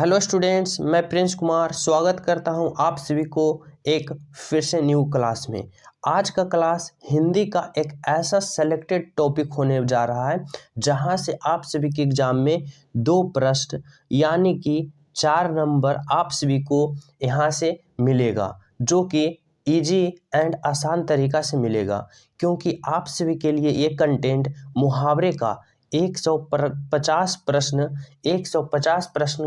Hello students, मैं Prince Kumar स्वागत करता हूं आप सभी को एक फिर से न्यू क्लास में। आज का क्लास हिंदी का एक ऐसा सेलेक्टेड टॉपिक होने जा रहा है जहां से आप सभी के एग्जाम में 2 प्रश्न यानी कि 4 नंबर आप सभी को यहां से मिलेगा, जो कि इजी एंड आसान तरीका से मिलेगा, क्योंकि आप सभी के लिए ये कंटेंट मुहावरे का 150 प्रश्न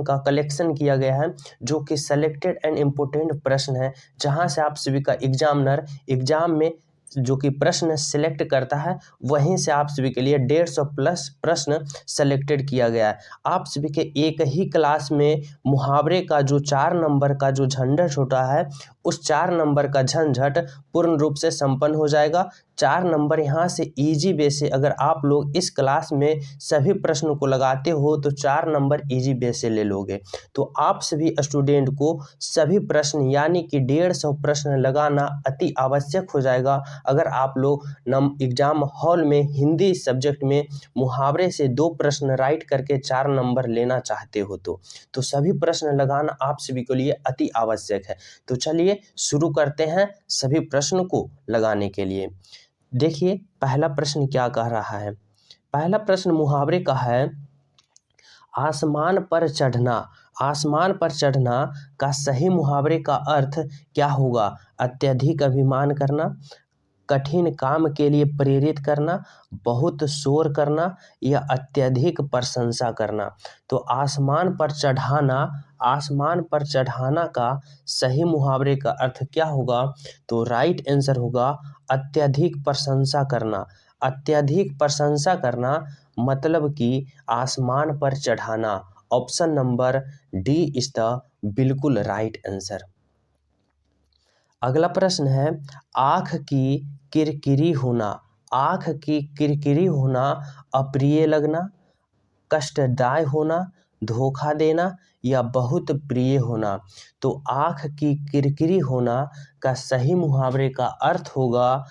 का कलेक्शन किया गया है, जो कि सेलेक्टेड एंड इम्पोर्टेंट प्रश्न है, जहां से आप सभी का एग्जामिनर एग्जाम में जो कि प्रश्न सिलेक्ट करता है वहीं से आप सभी के लिए 150 प्लस प्रश्न सेलेक्टेड किया गया है। आप सभी के एक ही क्लास में मुहावरे का जो 4 नंबर का जो झंझट होता है, उस 4 नंबर का झंझट पूर्ण रूप से संपन्न हो जाएगा। 4 नंबर यहाँ से इजी वे से अगर आप लोग इस क्लास में सभी प्रश्नों को लगाते हो तो 4 नंबर इजी वे से ले लोगे। तो आप सभी स्टूडेंट को सभी प्रश्न यानी कि 150 प्रश्न लगाना अति आवश्यक हो जाएगा अगर आप लोग एग्जाम हॉल में हिंदी सब्जेक्ट में मुहावरे से 2 प्रश्न राइट करके 4 नंबर लेना चाहते हो तो सभी प्रश्न लगाना आप सभी के लिए अति आवश्यक है। तो चलिए शुरू करते हैं सभी प्रश्न को लगाने के लिए। देखिए पहला प्रश्न क्या कह रहा है। पहला प्रश्न मुहावरे का है, आसमान पर चढ़ना। आसमान पर चढ़ना का सही मुहावरे का अर्थ क्या होगा? अत्यधिक अभिमान करना, कठिन काम के लिए प्रेरित करना, बहुत शोर करना या अत्यधिक प्रशंसा करना। तो आसमान पर चढ़ाना का सही मुहावरे का अर्थ क्या होगा? तो राइट आंसर होगा अत्यधिक प्रशंसा करना। अत्यधिक प्रशंसा करना मतलब कि आसमान पर चढ़ाना। Option number D is the बिल्कुल राइट आंसर। अगला प्रश्न है, आँख की किरकिरी होना। आँख की किरकिरी होना अप्रिय लगना, कष्टदायक होना, धोखा देना या बहुत प्रिय होना। तो आँख की किरकिरी होना का सही मुहावरे का अर्थ होगा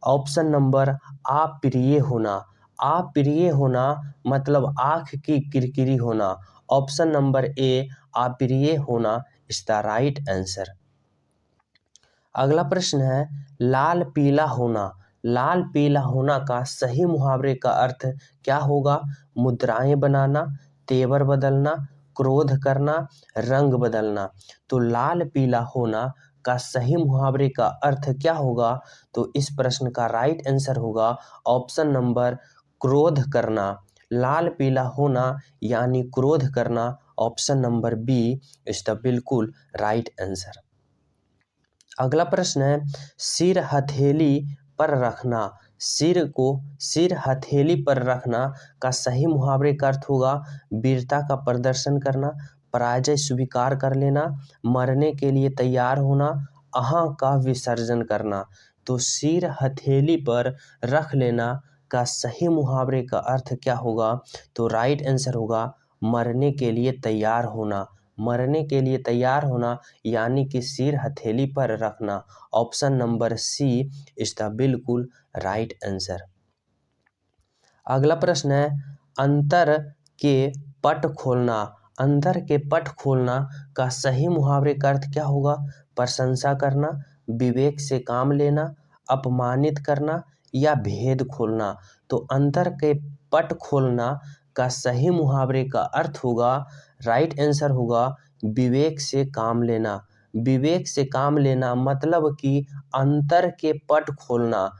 ऑप्शन नंबर अप्रिय होना। अप्रिय होना मतलब आँख की किरकिरी होना। ऑप्शन नंबर ए अप्रिय होना इज द राइट आंसर। अगला प्रश्न है, लाल पीला होना। लाल पीला होना का सही मुहावरे का अर्थ क्या होगा? मुद्राएं बनाना, तेवर बदलना, क्रोध करना, रंग बदलना। तो लाल पीला होना का सही मुहावरे का अर्थ क्या होगा? तो इस प्रश्न का राइट आंसर होगा ऑप्शन नंबर क्रोध करना। लाल पीला होना यानी क्रोध करना। Option number B is the बिल्कुल राइट आंसर। अगला प्रश्न है, सिर हथेली पर रखना। सिर हथेली पर रखना का सही मुहावरे का अर्थ होगा वीरता का प्रदर्शन करना, पराजय स्वीकार कर लेना, मरने के लिए तैयार होना, अहं का विसर्जन करना। तो सिर हथेली पर रख लेना का सही मुहावरे का अर्थ क्या होगा? तो राइट आंसर होगा मरने के लिए तैयार होना। मरने के लिए तैयार होना यानी कि सिर हथेली पर रखना। Option number C is the बिल्कुल राइट आंसर। अगला प्रश्न है, अंतर के पट खोलना। अंतर के पट खोलना का सही मुहावरे का अर्थ क्या होगा? प्रशंसा करना, विवेक से काम लेना, अपमानित करना या भेद खोलना। तो अंतर के पट खोलना का सही मुहावरे का अर्थ होगा राइट आंसर होगा विवेक से काम लेना। विवेक से काम लेना मतलब कि अंतर के पट खोलना।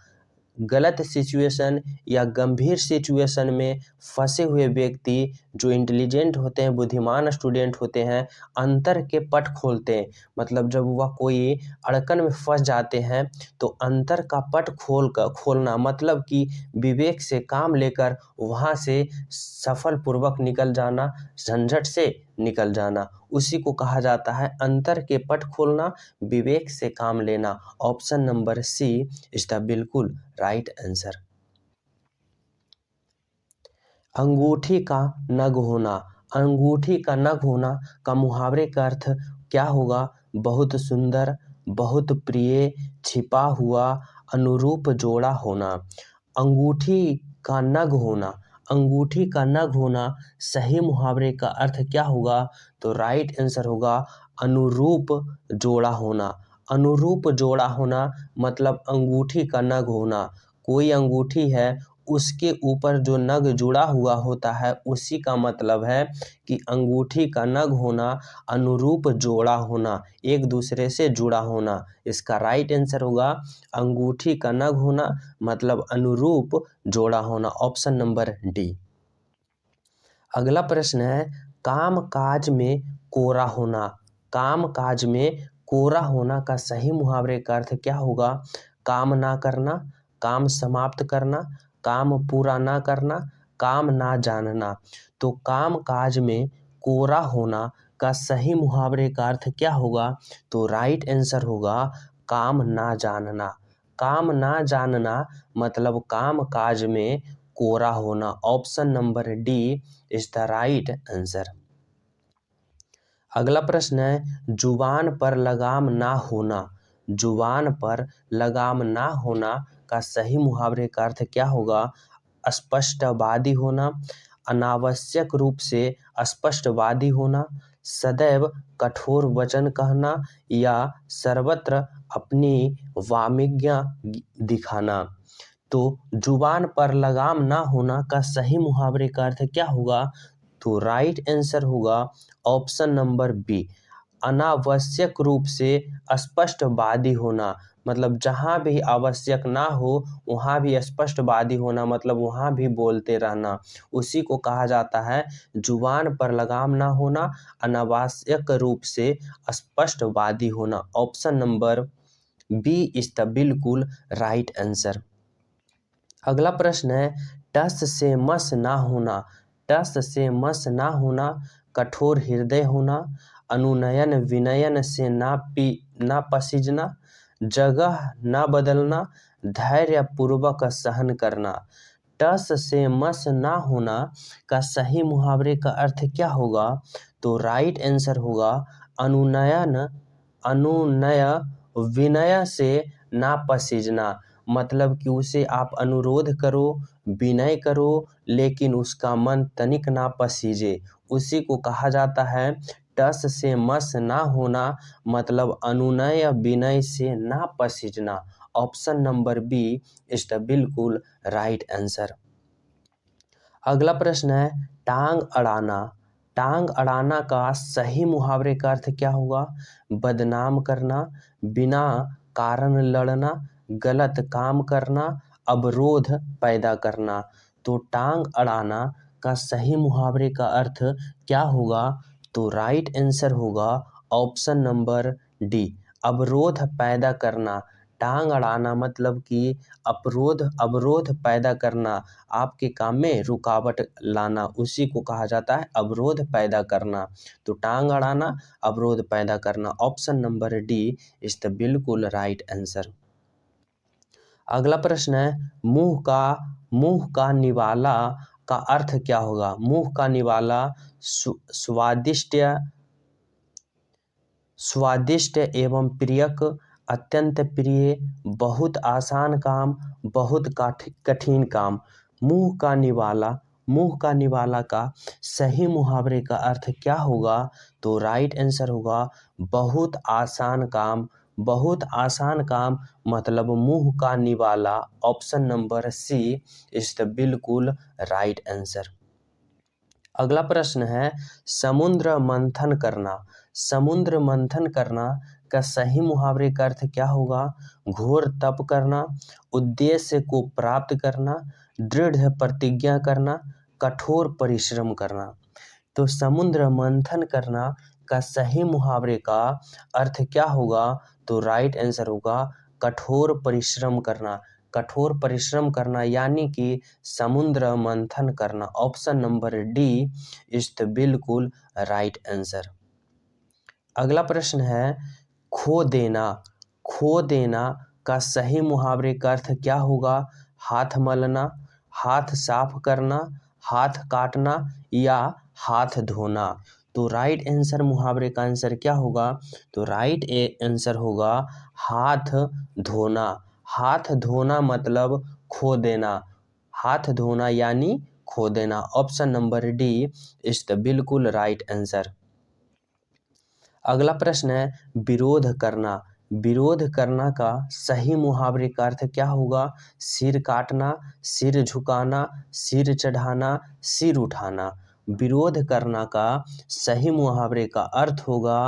गलत सिचुएशन या गंभीर सिचुएशन में फंसे हुए व्यक्ति जो इंटेलिजेंट होते हैं, बुद्धिमान स्टूडेंट होते हैं, अंतर के पट खोलते हैं। मतलब जब वह कोई अड़कन में फंस जाते हैं तो अंतर का पट खोलना मतलब कि विवेक से काम लेकर वहाँ से सफलपूर्वक निकल जाना, झंझट से निकल जाना, उसी को कहा जाता है अंतर के पट खोलना, विवेक से काम लेना। Option number C is the बिल्कुल राइट आंसर। अंगूठी का नग होना। अंगूठी का नग होना का मुहावरे का अर्थ क्या होगा? बहुत सुंदर, बहुत प्रिय, छिपा हुआ, अनुरूप जोड़ा होना। अंगूठी का नग होना। अंगूठी का नग होना सही मुहावरे का अर्थ क्या होगा? तो राइट आंसर होगा अनुरूप जोड़ा होना। अनुरूप जोड़ा होना मतलब अंगूठी का नग होना। कोई अंगूठी है, उसके ऊपर जो नग जुड़ा हुआ होता है, उसी का मतलब है कि अंगूठी का नग होना, अनुरूप जोड़ा होना, एक दूसरे से जुड़ा होना। इसका राइट आंसर होगा अंगूठी का नग होना मतलब अनुरूप जोड़ा होना, ऑप्शन नंबर डी। अगला प्रश्न है काम काज में कोरा होना। काम काज में कोरा होना का सही मुहावरे का अर्थ क्या होगा? काम ना करना, काम समाप्त करना, काम पूरा ना करना, काम ना जानना। तो काम काज में कोरा होना का सही मुहावरे का अर्थ क्या होगा? तो राइट आंसर होगा काम ना जानना। काम ना जानना मतलब काम काज में कोरा होना, option number D is the right answer. अगला प्रश्न है जुबान पर लगाम ना होना। जुबान पर लगाम ना होना का सही मुहावरे का अर्थ क्या होगा? स्पष्टवादी होना, अनावश्यक रूप से स्पष्टवादी होना, सदैव कठोर वचन कहना या सर्वत्र अपनी वामिज्ञा दिखाना। तो जुबान पर लगाम ना होना का सही मुहावरे का अर्थ क्या होगा? तो राइट आंसर होगा ऑप्शन नंबर बी, अनावश्यक रूप से स्पष्टवादी होना। मतलब जहाँ भी आवश्यक ना हो वहाँ भी स्पष्टवादी होना, मतलब वहाँ भी बोलते रहना, उसी को कहा जाता है जुबान पर लगाम ना होना, अनावश्यक रूप से स्पष्टवादी होना। Option number B is the बिल्कुल राइट आंसर। अगला प्रश्न है टस से मस ना होना। टस से मस ना होना, कठोर हृदय होना, अनुनयन विनयन से ना पसीजना, जगह ना बदलना, धैर्य पूर्वक सहन करना। टस से मस ना होना का सही मुहावरे का अर्थ क्या होगा? तो राइट आंसर होगा अनुनयन अनुनय विनय से ना पसीजना। मतलब कि उसे आप अनुरोध करो, विनय करो, लेकिन उसका मन तनिक ना पसीजे, उसी को कहा जाता है टस से मस ना होना मतलब अनुनय विनय से ना पसीजना। Option number B is the बिल्कुल राइट आंसर। अगला प्रश्न है टांग अड़ाना। टांग अड़ाना का सही मुहावरे का अर्थ क्या होगा? बदनाम करना, बिना कारण लड़ना, गलत काम करना, अवरोध पैदा करना। तो टांग अड़ाना का सही मुहावरे का अर्थ क्या होगा? तो राइट आंसर होगा ऑप्शन नंबर डी, अवरोध पैदा करना। टांग अड़ाना मतलब कि अवरोध पैदा करना, आपके काम में रुकावट लाना, उसी को कहा जाता है अवरोध पैदा करना। तो टांग अड़ाना, अवरोध पैदा करना, option number D is the बिल्कुल राइट आंसर। अगला प्रश्न है मुंह का निवाला का अर्थ क्या होगा? मुंह का निवाला स्वादिष्ट एवं प्रियक, अत्यंत प्रिय, बहुत आसान काम, बहुत कठिन काम। मुंह का निवाला का सही मुहावरे का अर्थ क्या होगा? तो राइट आंसर होगा बहुत आसान काम। बहुत आसान काम मतलब मुंह का निवाला, option number C is the बिल्कुल राइट आंसर। अगला प्रश्न है समुद्र मंथन करना। समुद्र मंथन करना का सही मुहावरे का अर्थ क्या होगा? घोर तप करना, उद्देश्य को प्राप्त करना, दृढ़ प्रतिज्ञा करना, कठोर परिश्रम करना। तो समुद्र मंथन करना का सही मुहावरे का अर्थ क्या होगा? तो राइट आंसर होगा कठोर परिश्रम करना। कठोर परिश्रम करना यानी कि समुद्र मंथन करना, option number D is the बिल्कुल राइट आंसर। अगला प्रश्न है खो देना। खो देना का सही मुहावरे का अर्थ क्या होगा? हाथ मलना, हाथ साफ करना, हाथ काटना या हाथ धोना। तो राइट आंसर मुहावरे का आंसर क्या होगा? तो राइट आंसर होगा हाथ धोना। हाथ धोना मतलब खो देना। हाथ धोना यानी खो देना। Option number D is the बिल्कुल राइट आंसर। अगला प्रश्न है विरोध करना। विरोध करना का सही मुहावरे का अर्थ क्या होगा? सिर काटना, सिर झुकाना, सिर चढ़ाना, सिर उठाना। विरोध करना का सही मुहावरे का अर्थ होगा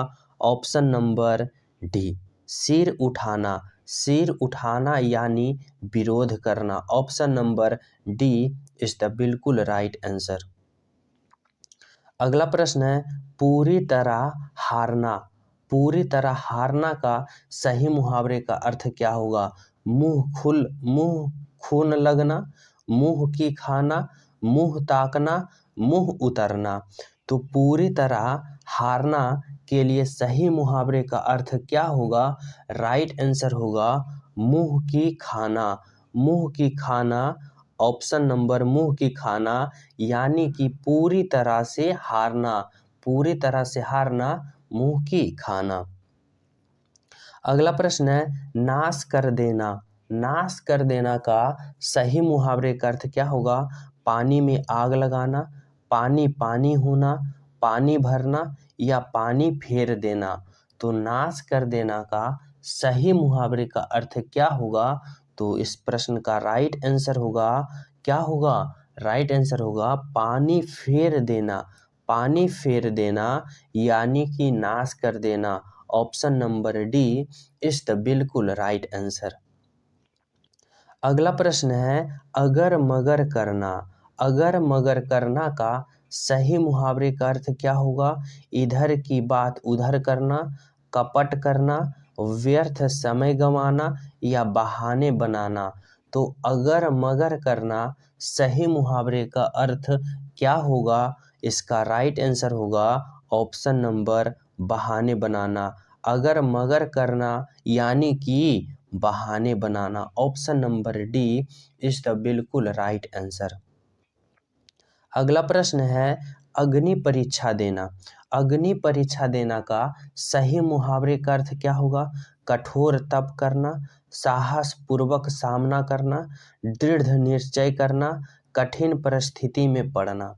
ऑप्शन नंबर डी, सिर उठाना। सिर उठाना यानी विरोध करना। Option number D is the बिल्कुल राइट आंसर। अगला प्रश्न है पूरी तरह हारना। पूरी तरह हारना का सही मुहावरे का अर्थ क्या होगा? मुंह खून लगना, मुंह की खाना, मुंह ताकना, मुंह उतरना। तो पूरी तरह हारना के लिए सही मुहावरे का अर्थ क्या होगा? राइट आंसर होगा मुंह की खाना। मुंह की खाना, ऑप्शन नंबर मुंह की खाना यानी कि पूरी तरह से हारना। पूरी तरह से हारना, मुंह की खाना। अगला प्रश्न है नाश कर देना। नाश कर देना का सही मुहावरे का अर्थ क्या होगा? पानी में आग लगाना, पानी पानी होना, पानी भरना या पानी फेर देना। तो नाश कर देना का सही मुहावरे का अर्थ क्या होगा? तो इस प्रश्न का राइट आंसर होगा, क्या होगा? राइट आंसर होगा पानी फेर देना। पानी फेर देना यानी कि नाश कर देना। Option number D is the बिल्कुल राइट आंसर। अगला प्रश्न है अगर मगर करना। अगर मगर करना का सही मुहावरे का अर्थ क्या होगा? इधर की बात उधर करना, कपट करना, व्यर्थ समय गंवाना या बहाने बनाना। तो अगर मगर करना सही मुहावरे का अर्थ क्या होगा? इसका राइट आंसर होगा ऑप्शन नंबर बहाने बनाना। अगर मगर करना यानी कि बहाने बनाना। Option number D is the बिल्कुल राइट आंसर। अगला प्रश्न है अग्नि परीक्षा देना। अग्नि परीक्षा देना का सही मुहावरे का अर्थ क्या होगा? कठोर तप करना, साहस पूर्वक सामना करना, दृढ़ निश्चय करना, कठिन परिस्थिति में पड़ना।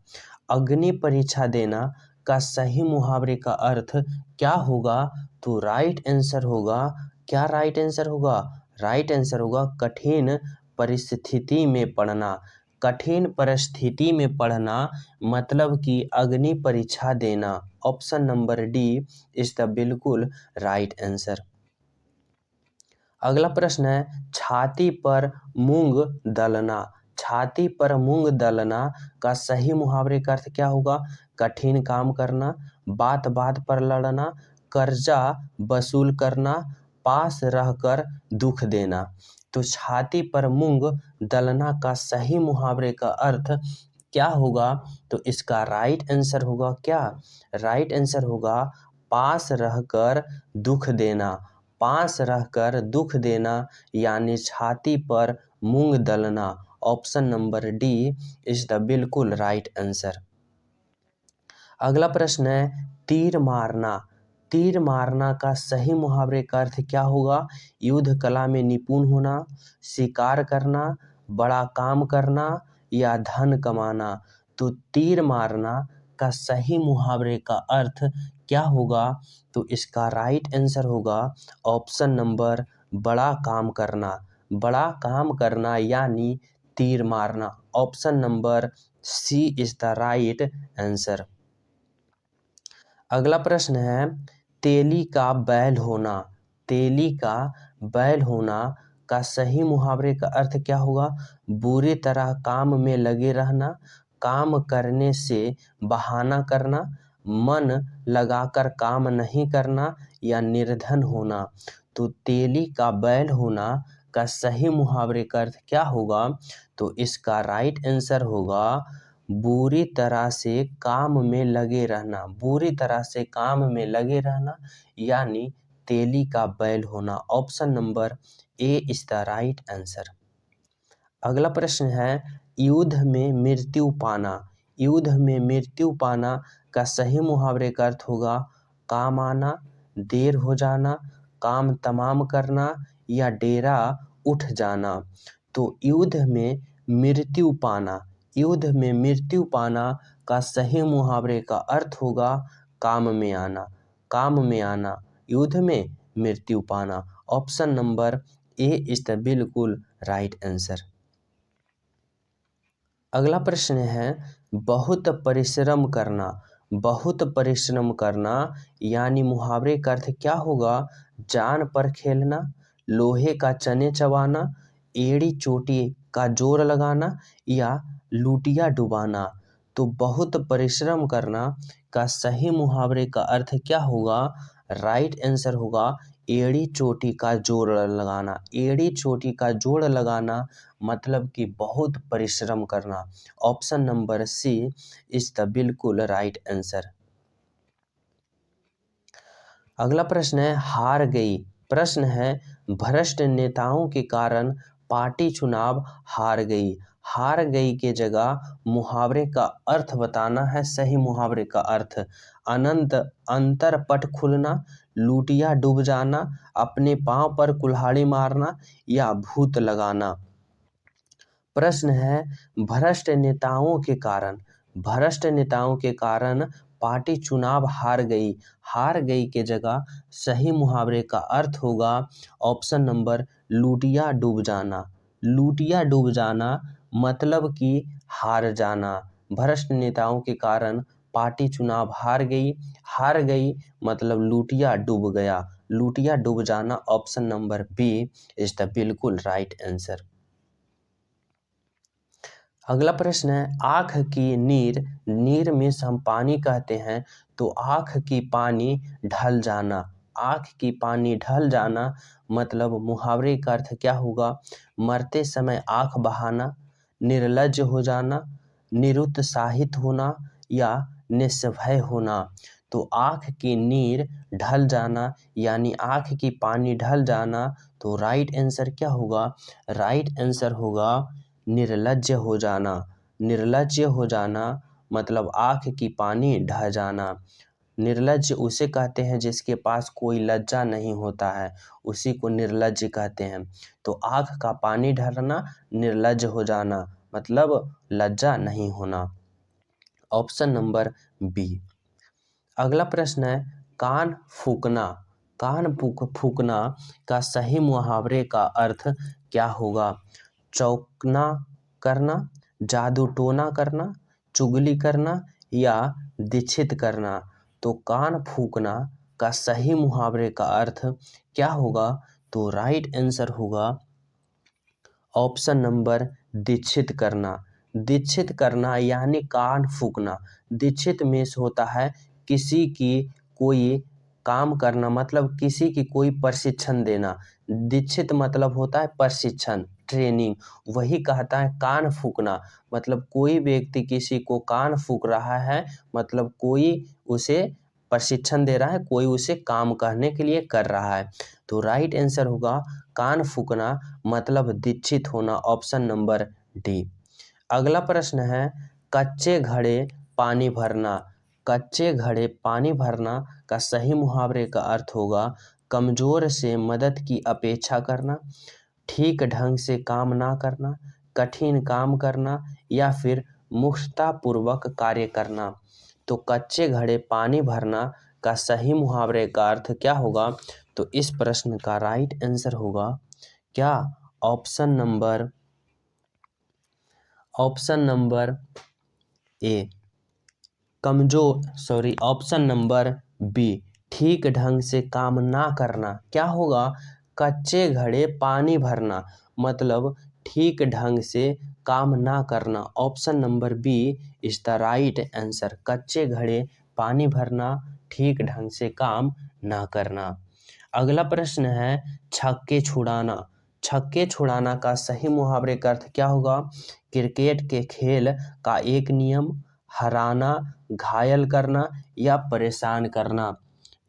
अग्नि परीक्षा देना का सही मुहावरे का अर्थ क्या होगा? तो राइट आंसर होगा, क्या राइट आंसर होगा? राइट आंसर होगा कठिन परिस्थिति में पड़ना। कठिन परिस्थिति में पढ़ना मतलब कि अग्नि परीक्षा देना। Option number D is the बिल्कुल राइट आंसर। अगला प्रश्न है छाती पर मूंग दलना। छाती पर मूंग दलना का सही मुहावरे का अर्थ क्या होगा? कठिन काम करना, बात बात पर लड़ना, कर्जा वसूल करना, पास रहकर दुख देना। तो छाती पर मूंग दलना का सही मुहावरे का अर्थ क्या होगा? तो इसका राइट आंसर होगा क्या? राइट आंसर होगा पास रहकर दुख देना। पास रहकर दुख देना यानी छाती पर मूंग दलना। Option number D is the बिल्कुल राइट आंसर। अगला प्रश्न है तीर मारना। तीर मारना का सही मुहावरे का अर्थ क्या होगा? युद्ध कला में निपुण होना, शिकार करना, बड़ा काम करना या धन कमाना। तो तीर मारना का सही मुहावरे का अर्थ क्या होगा? तो इसका राइट आंसर होगा ऑप्शन नंबर बड़ा काम करना। बड़ा काम करना यानी तीर मारना। Option number C is the right answer. अगला प्रश्न है तेली का बैल होना। तेली का बैल होना का सही मुहावरे का अर्थ क्या होगा? बुरी तरह काम में लगे रहना, काम करने से बहाना करना, मन लगाकर काम नहीं करना या निर्धन होना। तो तेली का बैल होना का सही मुहावरे का अर्थ क्या होगा? तो इसका राइट आंसर होगा बुरी तरह से काम में लगे रहना। बुरी तरह से काम में लगे रहना यानी तेली का बैल होना। Option number A is the right answer. अगला प्रश्न है युद्ध में मृत्यु पाना। युद्ध में मृत्यु पाना का सही मुहावरे का अर्थ होगा काम आना, देर हो जाना, काम तमाम करना या डेरा उठ जाना। तो युद्ध में मृत्यु पाना युद्ध में मृत्यु पाना का सही मुहावरे का अर्थ होगा काम में आना। काम में आना, युद्ध में मृत्यु पाना। Option number A is the बिल्कुल राइट आंसर। अगला प्रश्न है बहुत परिश्रम करना। बहुत परिश्रम करना यानी मुहावरे का अर्थ क्या होगा? जान पर खेलना, लोहे का चने चबाना, एड़ी चोटी का जोर लगाना या लूटिया डुबाना। तो बहुत परिश्रम करना का सही मुहावरे का अर्थ क्या होगा? राइट आंसर होगा एड़ी चोटी का जोर लगाना। एड़ी चोटी का जोड़ लगाना मतलब कि बहुत परिश्रम करना। Option number C is the बिल्कुल राइट आंसर। अगला प्रश्न है हार गई। प्रश्न है भ्रष्ट नेताओं के कारण पार्टी चुनाव हार गई। हार गई के जगह मुहावरे का अर्थ बताना है। सही मुहावरे का अर्थ अनंत अंतर पट खुलना, लूटिया डूब जाना, अपने पांव पर कुल्हाड़ी मारना या भूत लगाना। प्रश्न है भ्रष्ट नेताओं के कारण। भ्रष्ट नेताओं के कारण पार्टी चुनाव हार गई। हार गई के जगह सही मुहावरे का अर्थ होगा ऑप्शन नंबर लूटिया डूब जाना। लूटिया डूब जाना मतलब कि हार जाना। भ्रष्ट नेताओं के कारण पार्टी चुनाव हार गई। हार गई मतलब लूटिया डूब गया। लूटिया डूब जाना option number B is the बिल्कुल राइट आंसर। अगला प्रश्न है आँख की नीर। नीर में हम पानी कहते हैं तो आँख की पानी ढल जाना। आँख की पानी ढल जाना मतलब मुहावरे का अर्थ क्या होगा? मरते समय आँख बहाना, निर्लज्ज हो जाना, निरुत्साहित होना या निस्भय होना। तो आँख की नीर ढल जाना यानी आँख की पानी ढल जाना। तो राइट आंसर क्या होगा? राइट आंसर होगा निर्लज्ज हो जाना। निर्लज्ज हो जाना मतलब आँख की पानी ढह जाना। निर्लज्ज उसे कहते हैं जिसके पास कोई लज्जा नहीं होता है, उसी को निर्लज्ज कहते हैं। तो आँख का पानी ढलना, निर्लज्ज हो जाना मतलब लज्जा नहीं होना। Option number B. अगला प्रश्न है कान फूकना। कान फूकना का सही मुहावरे का अर्थ क्या होगा? चौंकना करना, जादू टोना करना, चुगली करना या दीक्षित करना। तो कान फूकना का सही मुहावरे का अर्थ क्या होगा? तो राइट आंसर होगा ऑप्शन नंबर दीक्षित करना। दीक्षित करना यानी कान फूकना। दीक्षित में से होता है किसी की कोई काम करना मतलब किसी की कोई प्रशिक्षण देना। दीक्षित मतलब होता है प्रशिक्षण, ट्रेनिंग। वही कहता है कान फूकना मतलब कोई व्यक्ति किसी को कान फूक रहा है मतलब कोई उसे प्रशिक्षण दे रहा है, कोई उसे काम करने के लिए कर रहा है। तो राइट आंसर होगा कान फूकना मतलब दीक्षित होना। Option number D. अगला प्रश्न है कच्चे घड़े पानी भरना। कच्चे घड़े पानी भरना का सही मुहावरे का अर्थ होगा कमजोर से मदद की अपेक्षा करना, ठीक ढंग से काम ना करना, कठिन काम करना या फिर मुखतापूर्वक कार्य करना। तो कच्चे घड़े पानी भरना का सही मुहावरे का अर्थ क्या होगा? तो इस प्रश्न का राइट आंसर होगा क्या? Option number A option number B ठीक ढंग से काम ना करना। क्या होगा? कच्चे घड़े पानी भरना मतलब ठीक ढंग से काम ना करना। Option number B is the right answer. कच्चे घड़े पानी भरना, ठीक ढंग से काम ना करना। अगला प्रश्न है छक्के छुड़ाना। छक्के छुड़ाना का सही मुहावरे का अर्थ क्या होगा? क्रिकेट के खेल का एक नियम, हराना, घायल करना या परेशान करना।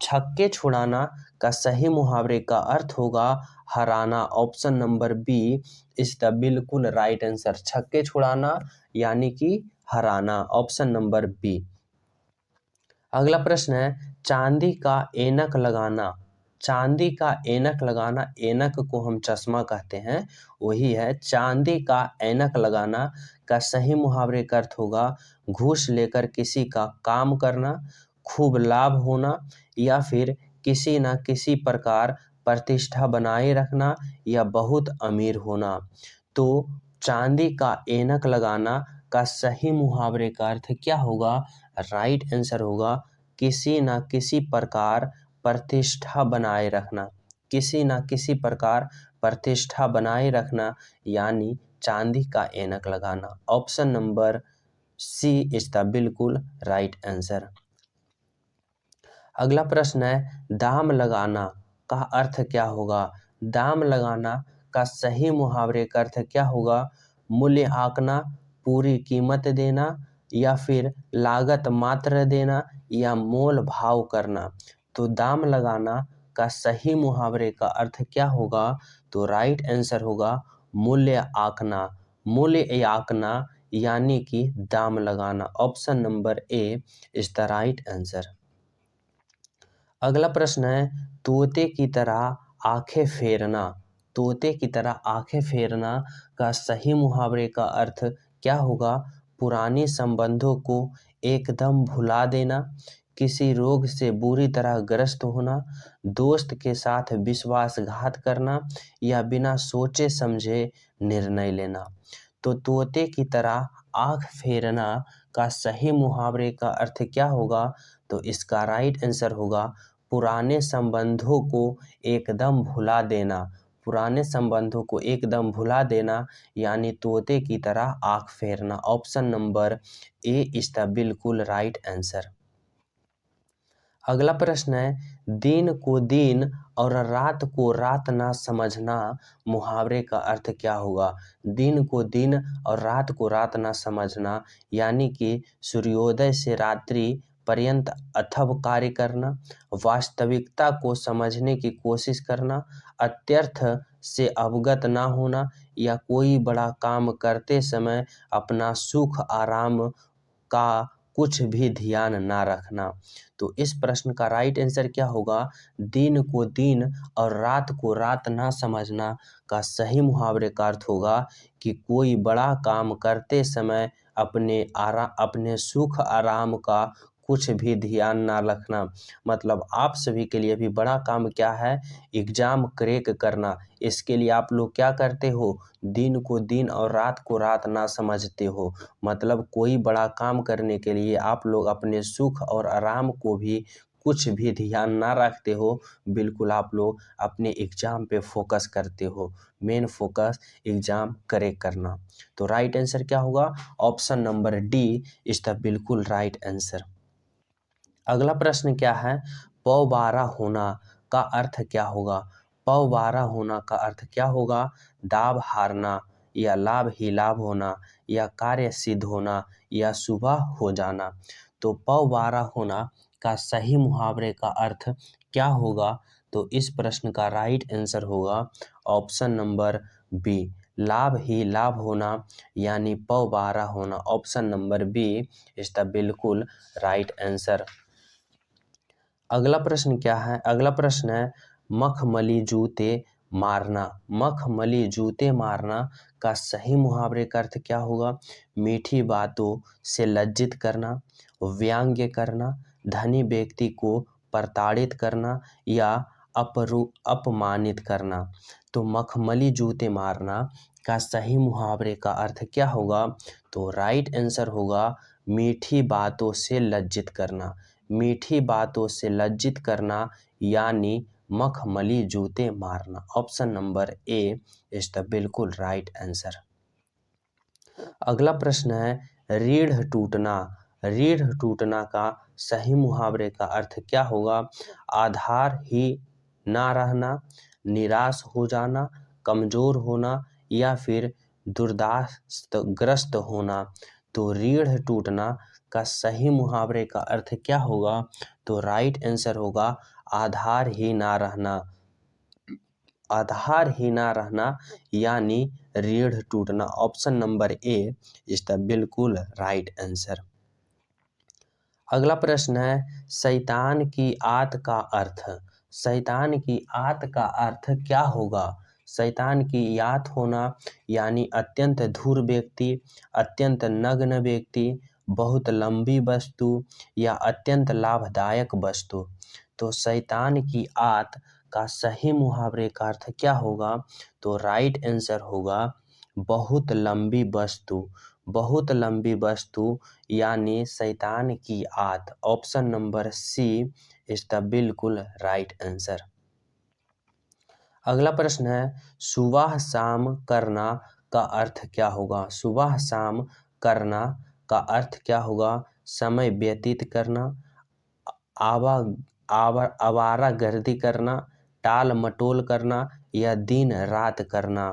छक्के छुड़ाना का सही मुहावरे का अर्थ होगा हराना। Option number B is the बिल्कुल राइट आंसर। छक्के छुड़ाना यानी कि हराना। Option number B. अगला प्रश्न है चांदी का ऐनक लगाना। चांदी का ऐनक लगाना, ऐनक को हम चश्मा कहते हैं, वही है। चांदी का ऐनक लगाना का सही मुहावरे का अर्थ होगा घूस लेकर किसी का काम करना, खूब लाभ होना, या फिर किसी न किसी प्रकार प्रतिष्ठा बनाए रखना, या बहुत अमीर होना। तो चांदी का ऐनक लगाना का सही मुहावरे का अर्थ क्या होगा? राइट आंसर होगा किसी न किसी प्रकार प्रतिष्ठा बनाए रखना, किसी न किसी प्रकार प्रतिष्ठा बनाए रखना, यानी चांदी का ऐनक लगाना। Option number C is the बिल्कुल राइट आंसर। अगला प्रश्न है दाम लगाना का अर्थ क्या होगा? दाम लगाना का सही मुहावरे का अर्थ क्या होगा? मूल्य आंकना, पूरी कीमत देना, या फिर लागत मात्र देना, या मोल भाव करना। तो दाम लगाना का सही मुहावरे का अर्थ क्या होगा? तो राइट आंसर होगा मूल्य आंकना, मूल्य आंकना यानी कि दाम लगाना। Option number A is the right answer. अगला प्रश्न है तोते की तरह आंखें फेरना। तोते की तरह आंखें फेरना का सही मुहावरे का अर्थ क्या होगा? पुराने संबंधों को एकदम भुला देना, किसी रोग से बुरी तरह ग्रस्त होना, दोस्त के साथ विश्वासघात करना, या बिना सोचे समझे निर्णय लेना। तो तोते की तरह आंख फेरना का सही मुहावरे का अर्थ क्या होगा? तो इसका राइट आंसर होगा पुराने संबंधों को एकदम भुला देना, पुराने संबंधों को एकदम भुला देना, यानी तोते की तरह आंख फेरना। Option number A is the बिल्कुल राइट आंसर। अगला प्रश्न है दिन को दिन और रात को रात ना समझना मुहावरे का अर्थ क्या होगा? दिन को दिन और रात को रात ना समझना यानी कि सूर्योदय से रात्रि पर्यंत अथव कार्य करना, वास्तविकता को समझने की कोशिश करना, अत्यर्थ से अवगत ना होना, या कोई बड़ा काम करते समय अपना सुख आराम का कुछ भी ध्यान ना रखना। तो इस प्रश्न का राइट आंसर क्या होगा? दिन को दिन और रात को रात ना समझना का सही मुहावरे का अर्थ होगा कि कोई बड़ा काम करते समय अपने सुख आराम का कुछ भी ध्यान ना रखना। मतलब आप सभी के लिए भी बड़ा काम क्या है? एग्जाम क्रैक करना। इसके लिए आप लोग क्या करते हो? दिन को दिन और रात को रात ना समझते हो। मतलब कोई बड़ा काम करने के लिए आप लोग अपने सुख और आराम को भी कुछ भी ध्यान ना रखते हो, बिल्कुल आप लोग अपने एग्जाम पे फोकस करते हो। मेन फोकस एग्जाम क्रैक करना। तो राइट आंसर क्या होगा? Option number D is the बिल्कुल राइट आंसर। अगला प्रश्न क्या है? पौबारा होना का अर्थ क्या होगा? पौबारा होना का अर्थ क्या होगा? दाव हारना, या लाभ ही लाभ होना, या कार्य सिद्ध होना, या सुबह हो जाना। तो पौबारा होना का सही मुहावरे का अर्थ क्या होगा? तो इस प्रश्न का राइट आंसर होगा ऑप्शन नंबर बी, लाभ ही लाभ होना यानी पौबारा होना। Option number B is the बिल्कुल राइट आंसर। अगला प्रश्न क्या है? अगला प्रश्न है मखमली जूते मारना। मखमली जूते मारना का सही मुहावरे का अर्थ क्या होगा? मीठी बातों से लज्जित करना, व्यंग्य करना, धनी व्यक्ति को प्रताड़ित करना, या अपमानित करना। तो मखमली जूते मारना का सही मुहावरे का अर्थ क्या होगा? तो राइट आंसर होगा मीठी बातों से लज्जित करना। मीठी बातों से लज्जित करना यानी मखमली जूते मारना। Option number A is the बिल्कुल राइट आंसर। अगला प्रश्न है रीढ़ टूटना। रीढ़ टूटना का सही मुहावरे का अर्थ क्या होगा? आधार ही ना रहना, निराश हो जाना, कमजोर होना, या फिर दुर्दशाग्रस्त होना। तो रीढ़ टूटना का सही मुहावरे का अर्थ क्या होगा? तो राइट आंसर होगा आधार ही ना रहना। आधार ही ना रहना यानी रीढ़ टूटना। Option number A is the बिल्कुल राइट आंसर। अगला प्रश्न है शैतान की आत का अर्थ। शैतान की आत का अर्थ क्या होगा? शैतान की यात होना यानी अत्यंत धूर व्यक्ति, अत्यंत नग्न व्यक्ति, बहुत लंबी वस्तु या अत्यंत लाभदायक वस्तु। तो शैतान की आत का सही मुहावरे का अर्थ क्या होगा? तो राइट आंसर होगा बहुत लंबी वस्तु। बहुत लंबी वस्तु यानी शैतान की आत। Option number C is the बिल्कुल राइट आंसर। अगला प्रश्न है सुबह शाम करना का अर्थ क्या होगा? सुबह शाम करना का अर्थ क्या होगा? समय व्यतीत करना, आवारागर्दी करना, टाल मटोल करना या दिन रात करना।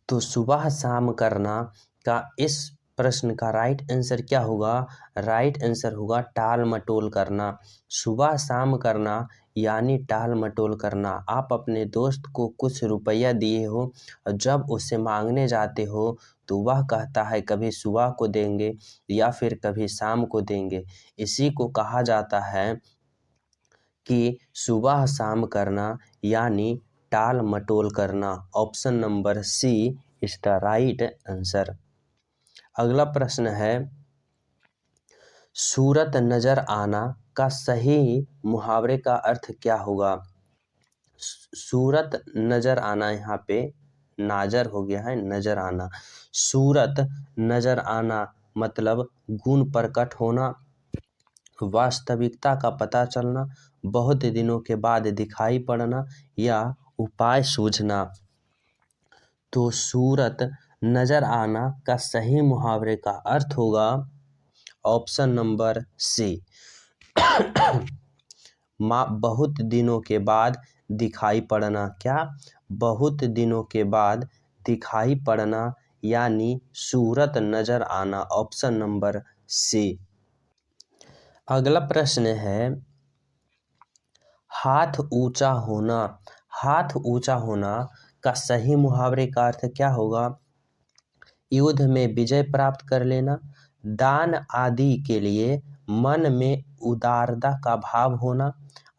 तो सुबह शाम करना का इस प्रश्न का राइट आंसर क्या होगा? राइट आंसर होगा टाल मटोल करना। सुबह शाम करना यानी टाल मटोल करना। आप अपने दोस्त को कुछ रुपया दिए हो और जब उसे मांगने जाते हो तो वह कहता है कभी सुबह को देंगे या फिर कभी शाम को देंगे। इसी को कहा जाता है कि सुबह शाम करना यानी टाल मटोल करना। Option number C is the right answer. अगला प्रश्न है सूरत नजर आना का सही मुहावरे का अर्थ क्या होगा? सूरत नजर आना, यहाँ पे नाजर हो गया है, नजर आना। सूरत नजर आना मतलब गुण प्रकट होना, वास्तविकता का पता चलना, बहुत दिनों के बाद दिखाई पड़ना या उपाय सूझना। तो सूरत नजर आना का सही मुहावरे का अर्थ होगा ऑप्शन नंबर सी बहुत दिनों के बाद दिखाई पड़ना। क्या? बहुत दिनों के बाद दिखाई पड़ना यानी सूरत नजर आना। Option number C. अगला प्रश्न है हाथ ऊंचा होना। हाथ ऊंचा होना का सही मुहावरे का अर्थ क्या होगा? युद्ध में विजय प्राप्त कर लेना, दान आदि के लिए मन में उदारता का भाव होना,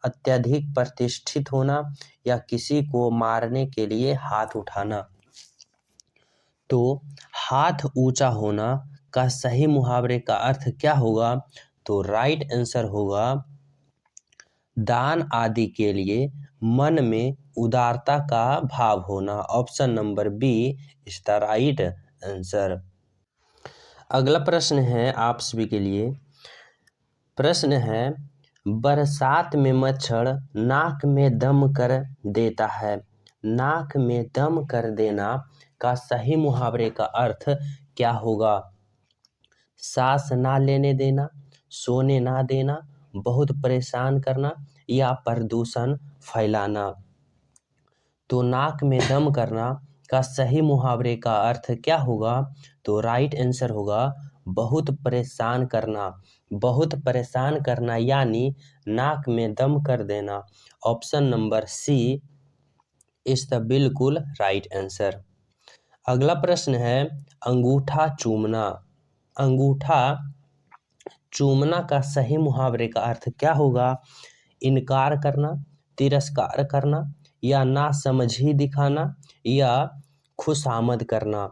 अत्यधिक प्रतिष्ठित होना या किसी को मारने के लिए हाथ उठाना। तो हाथ ऊंचा होना का सही मुहावरे का अर्थ क्या होगा? तो राइट आंसर होगा दान आदि के लिए मन में उदारता का भाव होना। Option number B is the right answer. अगला प्रश्न है आप सभी के लिए। प्रश्न है बरसात में मच्छर नाक में दम कर देता है। नाक में दम कर देना का सही मुहावरे का अर्थ क्या होगा? सांस ना लेने देना, सोने ना देना, बहुत परेशान करना या प्रदूषण फैलाना। तो नाक में दम करना का सही मुहावरे का अर्थ क्या होगा? तो राइट आंसर होगा बहुत परेशान करना। बहुत परेशान करना यानी नाक में दम कर देना। Option number C is the बिल्कुल राइट आंसर। अगला प्रश्न है अंगूठा चूमना। अंगूठा चूमना का सही मुहावरे का अर्थ क्या होगा? इनकार करना, तिरस्कार करना या नासमझी दिखाना या खुशामद करना।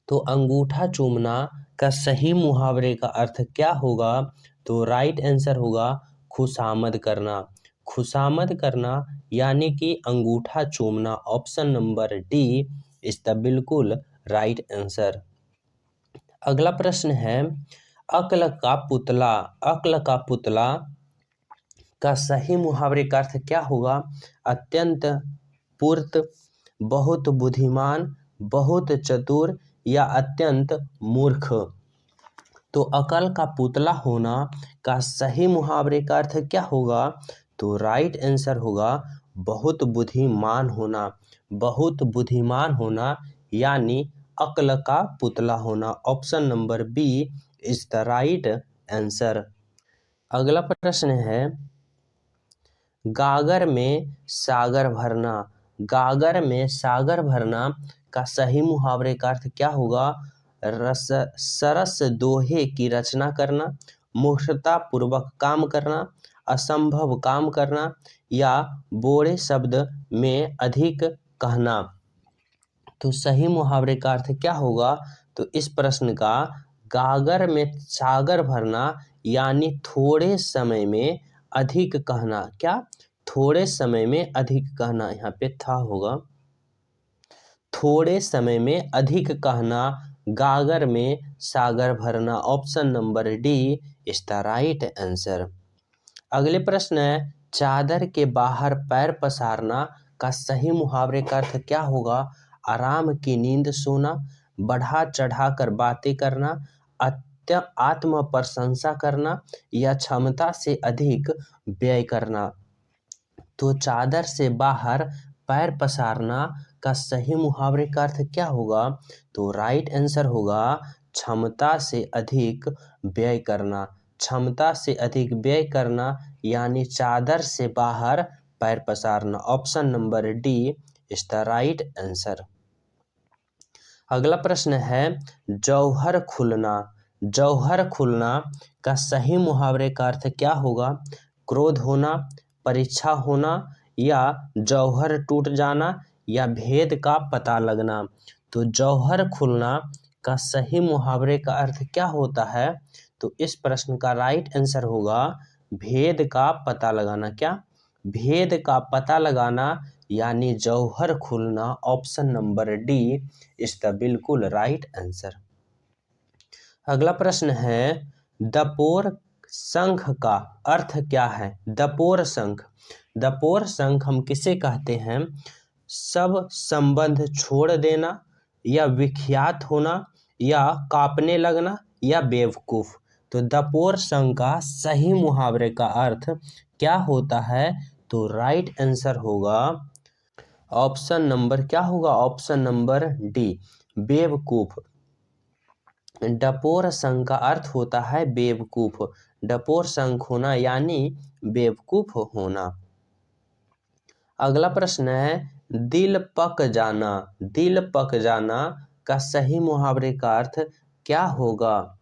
तो अंगूठा चूमना का सही मुहावरे का अर्थ क्या होगा? तो राइट आंसर होगा खुशामद करना। खुशामद करना यानी कि अंगूठा चूमना। Option number D is the बिल्कुल राइट आंसर। अगला प्रश्न है अक्ल का पुतला। अक्ल का पुतला का सही मुहावरे का अर्थ क्या होगा? अत्यंत पूर्त, बहुत बुद्धिमान, बहुत चतुर या अत्यंत मूर्ख। तो अकल का पुतला होना का सही मुहावरे का अर्थ क्या होगा? तो राइट आंसर होगा बहुत बुद्धिमान होना। बहुत बुद्धिमान होना यानी अक्ल का पुतला होना। Option number B is the right answer. अगला प्रश्न है गागर में सागर भरना। गागर में सागर भरना का सही मुहावरे का अर्थ क्या होगा? सरस दोहे की रचना करना, मूर्खता पूर्वक काम करना, असंभव काम करना या बोरे शब्द में अधिक कहना। तो सही मुहावरे का अर्थ क्या होगा? तो इस प्रश्न का गागर में सागर भरना यानी थोड़े समय में अधिक कहना। क्या? थोड़े समय में अधिक कहना, यहाँ पे था होगा। थोड़े समय में अधिक कहना, गागर में सागर भरना। Option number D is the right answer. अगले प्रश्न है, चादर के बाहर पैर पसारना का सही मुहावरे का अर्थ क्या होगा? आराम की नींद सोना, बढ़ा चढ़ा कर बातें करना, आत्म प्रशंसा करना या क्षमता से अधिक व्यय करना। तो चादर से बाहर पैर पसारना का सही मुहावरे का अर्थ क्या होगा? तो राइट आंसर होगा क्षमता से अधिक व्यय करना। क्षमता से अधिक व्यय करना यानी चादर से बाहर पैर पसारना। Option number D is the right answer. अगला प्रश्न है, जौहर खुलना। जौहर खुलना का सही मुहावरे का अर्थ क्या होगा? क्रोध होना, परीक्षा होना या जौहर टूट जाना या भेद का पता लगना। तो जौहर खुलना का सही मुहावरे का अर्थ क्या होता है? तो इस प्रश्न का राइट आंसर होगा भेद का पता लगाना। क्या? भेद का पता लगाना यानी जौहर खुलना। Option number D is the बिल्कुल राइट आंसर। अगला प्रश्न है, दपोर शंख का अर्थ क्या है? दपोर शंख। दपोर शंख हम किसे कहते हैं? सब संबंध छोड़ देना या विख्यात होना या कांपने लगना या बेवकूफ। तो दपोर शंख का सही मुहावरे का अर्थ क्या होता है? तो राइट आंसर होगा ऑप्शन नंबर क्या होगा? ऑप्शन नंबर डी बेवकूफ। डपोर शंख का अर्थ होता है बेवकूफ। डपोर शंख होना यानी बेवकूफ होना। अगला प्रश्न है, दिल पक जाना। दिल पक जाना का सही मुहावरे का अर्थ क्या होगा?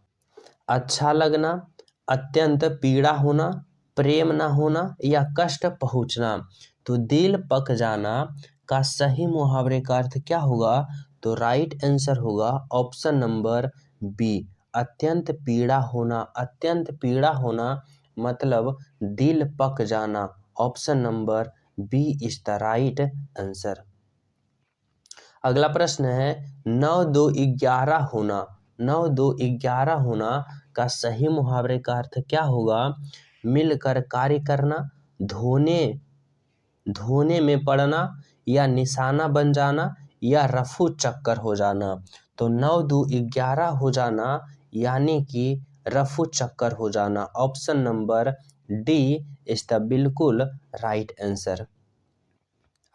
अच्छा लगना, अत्यंत पीड़ा होना, प्रेम न होना या कष्ट पहुंचना। तो दिल पक जाना का सही मुहावरे का अर्थ क्या होगा? तो राइट आंसर होगा ऑप्शन नंबर बी अत्यंत पीड़ा होना। अत्यंत पीड़ा होना मतलब दिल पक जाना। Option number B is the right answer. अगला प्रश्न है, 9-2-11 होना। 9-2-11 होना का सही मुहावरे का अर्थ क्या होगा? मिलकर कार्य करना, धोने में पड़ना या निशाना बन जाना या रफू चक्कर हो जाना। तो 9-2-11 हो जाना यानी कि रफू चक्कर हो जाना। Option number D is the बिल्कुल राइट आंसर।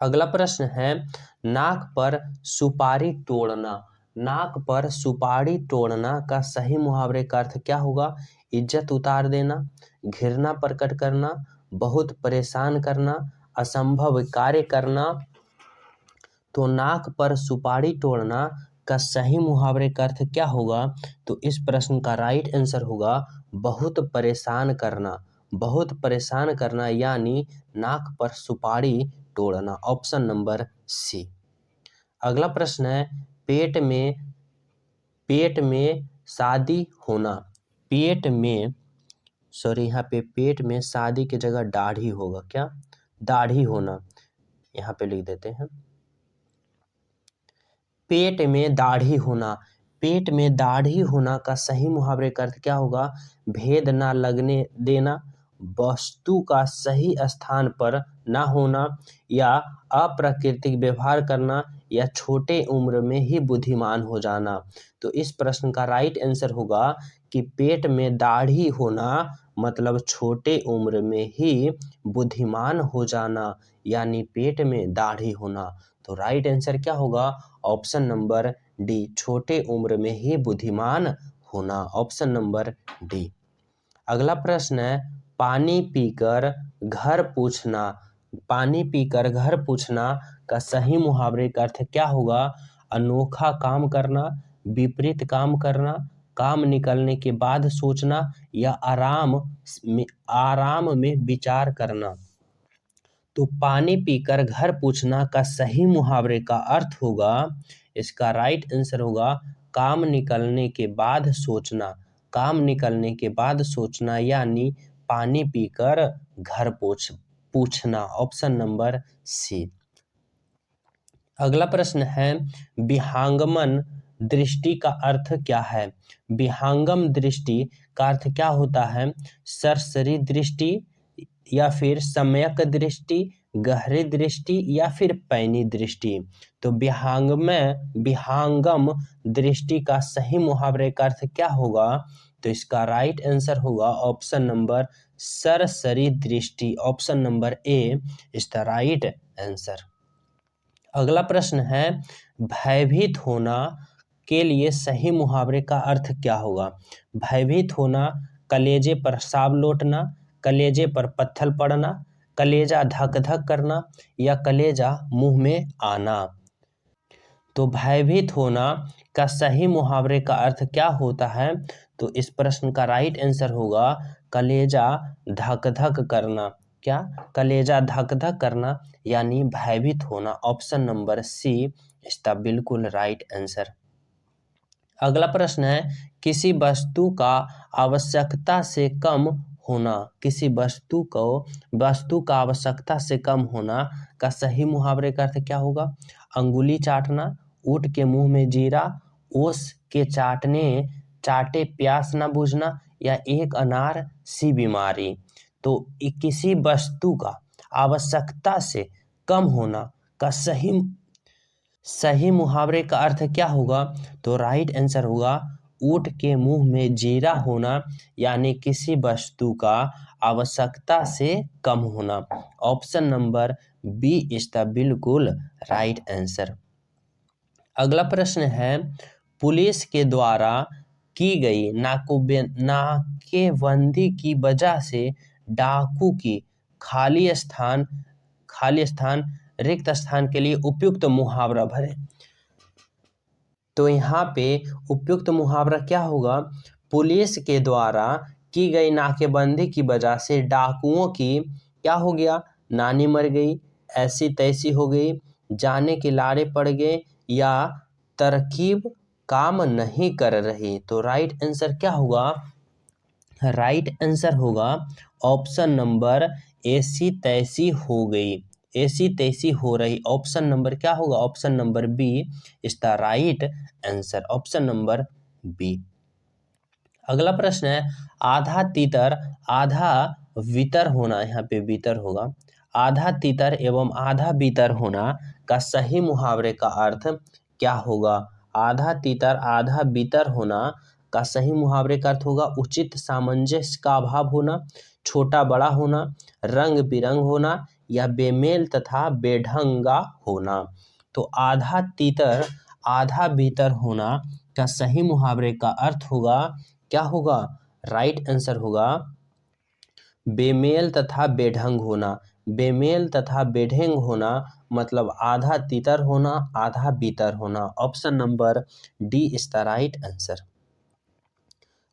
अगला प्रश्न है, नाक पर सुपारी तोड़ना। नाक पर सुपारी तोड़ना का सही मुहावरे का अर्थ क्या होगा? इज्जत उतार देना, घृणा प्रकट करना, बहुत परेशान करना, असंभव कार्य करना। तो नाक पर सुपारी तोड़ना का सही मुहावरे का अर्थ क्या होगा? तो इस प्रश्न का राइट आंसर होगा बहुत परेशान करना। बहुत परेशान करना यानी नाक पर सुपारी तोड़ना। Option number C. अगला प्रश्न है, पेट में शादी होना। पेट में यहाँ पे पेट में शादी की जगह दाढ़ी होगा। क्या? दाढ़ी होना, यहाँ पे लिख देते हैं। पेट में दाढ़ी होना। पेट में दाढ़ी होना का सही मुहावरे का अर्थ क्या होगा? भेद ना लगने देना, वस्तु का सही स्थान पर ना होना या अप्राकृतिक व्यवहार करना या छोटे उम्र में ही बुद्धिमान हो जाना। तो इस प्रश्न का राइट आंसर होगा कि पेट में दाढ़ी होना मतलब छोटे उम्र में ही बुद्धिमान हो जाना यानी पेट में दाढ़ी होना। तो राइट आंसर क्या होगा? ऑप्शन नंबर डी छोटे उम्र में ही बुद्धिमान होना। Option number D. अगला प्रश्न है, पानी पीकर घर पूछना। पानी पीकर घर पूछना का सही मुहावरे का अर्थ क्या होगा? अनोखा काम करना, विपरीत काम करना, काम निकलने के बाद सोचना या आराम में विचार करना। तो पानी पीकर घर पूछना का सही मुहावरे का अर्थ होगा, इसका राइट आंसर होगा काम निकलने के बाद सोचना। काम निकलने के बाद सोचना यानी पानी पीकर घर पूछना। Option number C. अगला प्रश्न है विहंगमन दृष्टि का अर्थ क्या है। विहंगम दृष्टि का अर्थ क्या होता है, सरसरी दृष्टि या फिर सम्यक दृष्टि, गहरी दृष्टि या फिर पैनी दृष्टि। तो विहंगम दृष्टि का सही मुहावरे का अर्थ क्या होगा, तो इसका राइट आंसर होगा ऑप्शन नंबर सरसरी दृष्टि। Option number A is the right answer. अगला प्रश्न है भयभीत होना के लिए सही मुहावरे का अर्थ क्या होगा। भयभीत होना, कलेजे पर सांप लौटना, कलेजे पर पत्थर पड़ना, कलेजा धक धक करना या कलेजा मुंह में आना। तो भयभीत होना का सही मुहावरे का अर्थ क्या होता है, तो इस प्रश्न का राइट आंसर होगा कलेजा धक धक करना। क्या, कलेजा धक धक करना यानी भयभीत होना। ऑप्शन नंबर सी इसका बिल्कुल राइट आंसर। अगला प्रश्न है किसी वस्तु का आवश्यकता से कम होना। किसी वस्तु का आवश्यकता से कम होना का सही मुहावरे का अर्थ क्या होगा। अंगुली चाटना, ऊँट के मुंह में जीरा, ओस के चाटे प्यास न बुझना या एक अनार सी बीमारी। तो किसी वस्तु का आवश्यकता से कम होना का सही मुहावरे का अर्थ क्या होगा, तो राइट आंसर होगा ऊँट के मुंह में जीरा होना यानी किसी वस्तु का आवश्यकता से कम होना। Option number B is the बिल्कुल राइट आंसर। अगला प्रश्न है पुलिस के द्वारा की गई नाकेबंदी की वजह से डाकू की खाली स्थान रिक्त स्थान के लिए उपयुक्त मुहावरा भरे। तो यहाँ पे उपयुक्त मुहावरा क्या होगा, पुलिस के द्वारा की गई नाकेबंदी की वजह से डाकुओं की क्या हो गया, नानी मर गई, ऐसी तैसी हो गई, जाने के लारे पड़ गए या तरकीब काम नहीं कर रही। तो राइट आंसर क्या होगा, राइट आंसर होगा ऑप्शन नंबर ऐसी तैसी हो गई, ऐसी तैसी हो रही। ऑप्शन नंबर क्या होगा, option number B is the right answer. Option number B. अगला प्रश्न है आधा तीतर आधा वितर होना। यहाँ पे वितर होगा। आधा तीतर एवं आधा वितर होना का सही मुहावरे का अर्थ क्या होगा। आधा तीतर आधा वितर होना का सही मुहावरे का अर्थ होगा उचित सामंजस्य का अभाव होना, छोटा बड़ा होना, रंग बिरंग होना या बेमेल तथा बेढंगा होना। तो आधा तीतर आधा भीतर होना का सही मुहावरे का अर्थ होगा क्या होगा, राइट आंसर होगा बेमेल तथा बेढंग होना। बेमेल तथा बेढंग होना मतलब आधा तीतर होना आधा भीतर होना। Option number D is the right answer.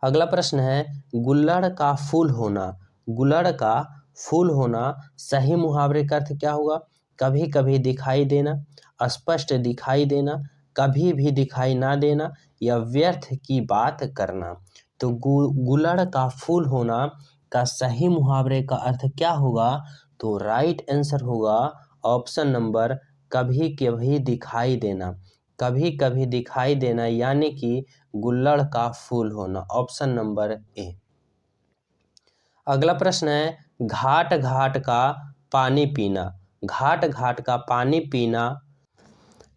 अगला प्रश्न है गुल्लड़ का फूल होना। गुल्लड़ का फूल होना सही मुहावरे का अर्थ क्या होगा, कभी कभी दिखाई देना, स्पष्ट दिखाई देना, कभी भी दिखाई ना देना या व्यर्थ की बात करना। तो गुल्लड़ का फूल होना का सही मुहावरे का अर्थ क्या होगा, तो राइट आंसर होगा ऑप्शन नंबर कभी कभी दिखाई देना। कभी कभी दिखाई देना यानी कि गुल्लड़ का फूल होना। ऑप्शन नंबर ए। अगला प्रश्न है घाट घाट का पानी पीना। घाट घाट का पानी पीना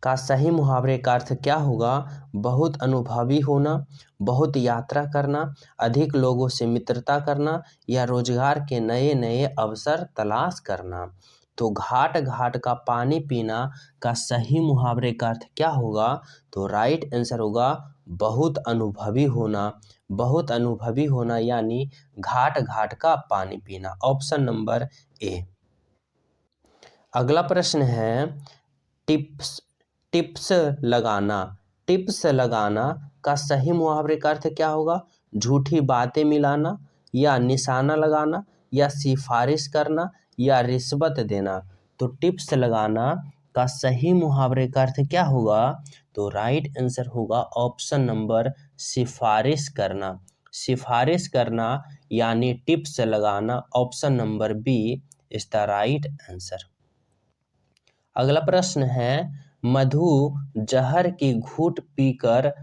का सही मुहावरे का अर्थ क्या होगा, बहुत अनुभवी होना, बहुत यात्रा करना, अधिक लोगों से मित्रता करना या रोजगार के नए नए अवसर तलाश करना। तो घाट घाट का पानी पीना का सही मुहावरे का अर्थ क्या होगा, तो राइट आंसर होगा बहुत अनुभवी होना। बहुत अनुभवी होना यानी घाट घाट का पानी पीना। ऑप्शन नंबर ए। अगला प्रश्न है टिप्स लगाना। टिप्स लगाना का सही मुहावरे का अर्थ क्या होगा? झूठी बातें मिलाना या निशाना लगाना या सिफारिश करना या रिश्वत देना। तो टिप्स लगाना का सही मुहावरे का अर्थ क्या होगा? तो राइट आंसर होगा ऑप्शन नंबर सिफारिश करना। सिफारिश करना यानी टिप्स लगाना, option number B is the right answer. अगला प्रश्न है, मधु जहर की घूंट पीकर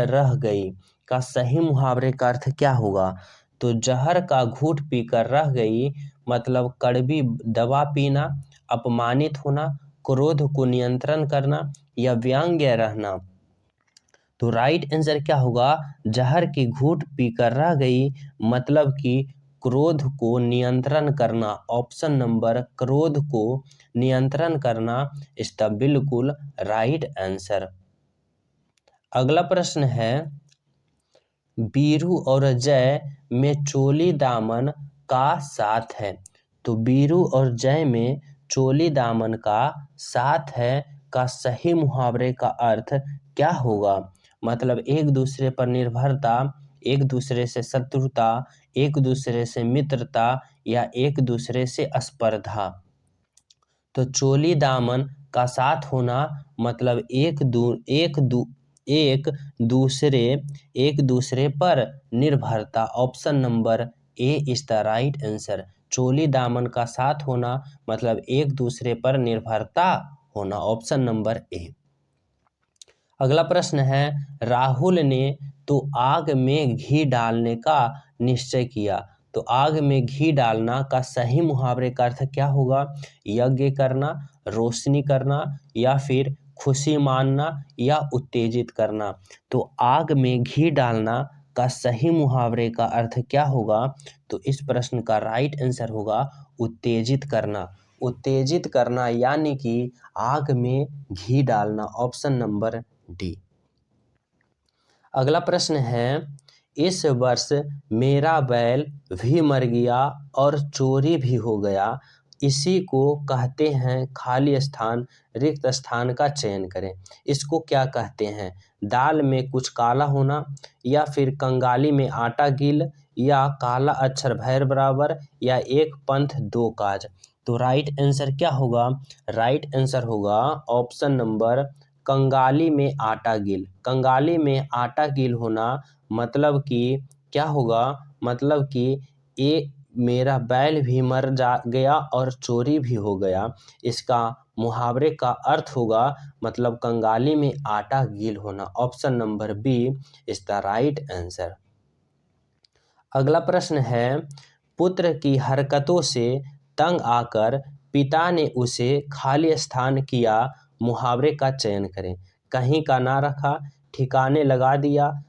रह गई का सही मुहावरे का अर्थ क्या होगा? तो जहर का घूंट पीकर रह गई मतलब कड़वी दवा पीना, अपमानित होना, क्रोध को नियंत्रण करना या व्यंग्य रहना। तो राइट आंसर क्या होगा? जहर की घूंट पीकर रह गई मतलब कि क्रोध को नियंत्रण करना, ऑप्शन नंबर क्रोध को नियंत्रण करना इस द बिल्कुल राइट आंसर। अगला प्रश्न है, बीरू और जय में चोली दामन का साथ है। तो बीरू और जय में चोली दामन का साथ है का सही मुहावरे का अर्थ क्या होगा? मतलब एक दूसरे पर निर्भरता, एक दूसरे से शत्रुता, एक दूसरे से मित्रता या एक दूसरे से स्पर्धा। तो चोली दामन का साथ होना मतलब एक दूसरे पर निर्भरता, option number A is the right answer. चोली दामन का साथ होना मतलब एक दूसरे पर निर्भरता होना, ऑप्शन नंबर ए। अगला प्रश्न है, राहुल ने तो आग में घी डालने का निश्चय किया। तो आग में घी डालना का सही मुहावरे का अर्थ क्या होगा? यज्ञ करना, रोशनी करना या फिर खुशी मानना या उत्तेजित करना। तो आग में घी डालना का सही मुहावरे का अर्थ क्या होगा? तो इस प्रश्न का राइट आंसर होगा उत्तेजित करना। उत्तेजित करना यानी कि आग में घी डालना, ऑप्शन नंबर डी। अगला प्रश्न है, इस वर्ष मेरा बैल भी मर गया और चोरी भी हो गया, इसी को कहते हैं खाली स्थान, रिक्त स्थान का चयन करें। इसको क्या कहते हैं? दाल में कुछ काला होना या फिर कंगाली में आटा गिल या काला अक्षर भैर बराबर या एक पंथ दो काज। तो राइट आंसर क्या होगा? राइट आंसर होगा ऑप्शन नंबर कंगाली में आटा गिल। कंगाली में आटा गिल होना मतलब कि क्या होगा? मतलब कि ये मेरा बैल भी मर गया और चोरी भी हो गया। इसका मुहावरे का अर्थ होगा मतलब कंगाली में आटा गिल होना, option number B is the right answer. अगला प्रश्न है, पुत्र की हरकतों से तंग आकर पिता ने उसे खाली स्थान किया, मुहावरे का चयन करें। कहीं का ना रखा, ठिकाने लगा दिया,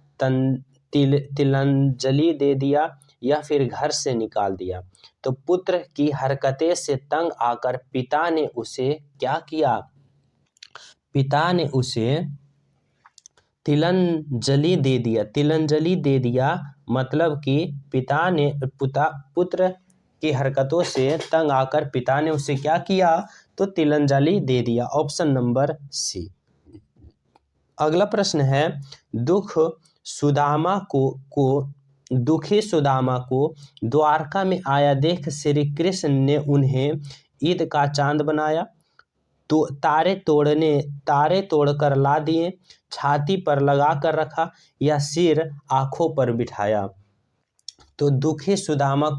तिलंजलि दे दिया या फिर घर से निकाल दिया। तो पुत्र की हरकतें से तंग आकर पिता ने उसे क्या किया? पिता ने उसे तिलंजलि दे दिया। तिलंजलि दे दिया मतलब कि पुत्र की हरकतों से तंग आकर पिता ने उसे क्या किया? तो तिलंजलि दे दिया, ऑप्शन नंबर सी। अगला प्रश्न है, दुखी सुदामा को द्वारका में आया देख श्री कृष्ण ने उन्हें ईद का चांद बनाया। तो तारे तोड़कर ला दिए, छाती पर लगा कर रखा या सिर आंखों पर बिठाया। तो दुखी सुदामा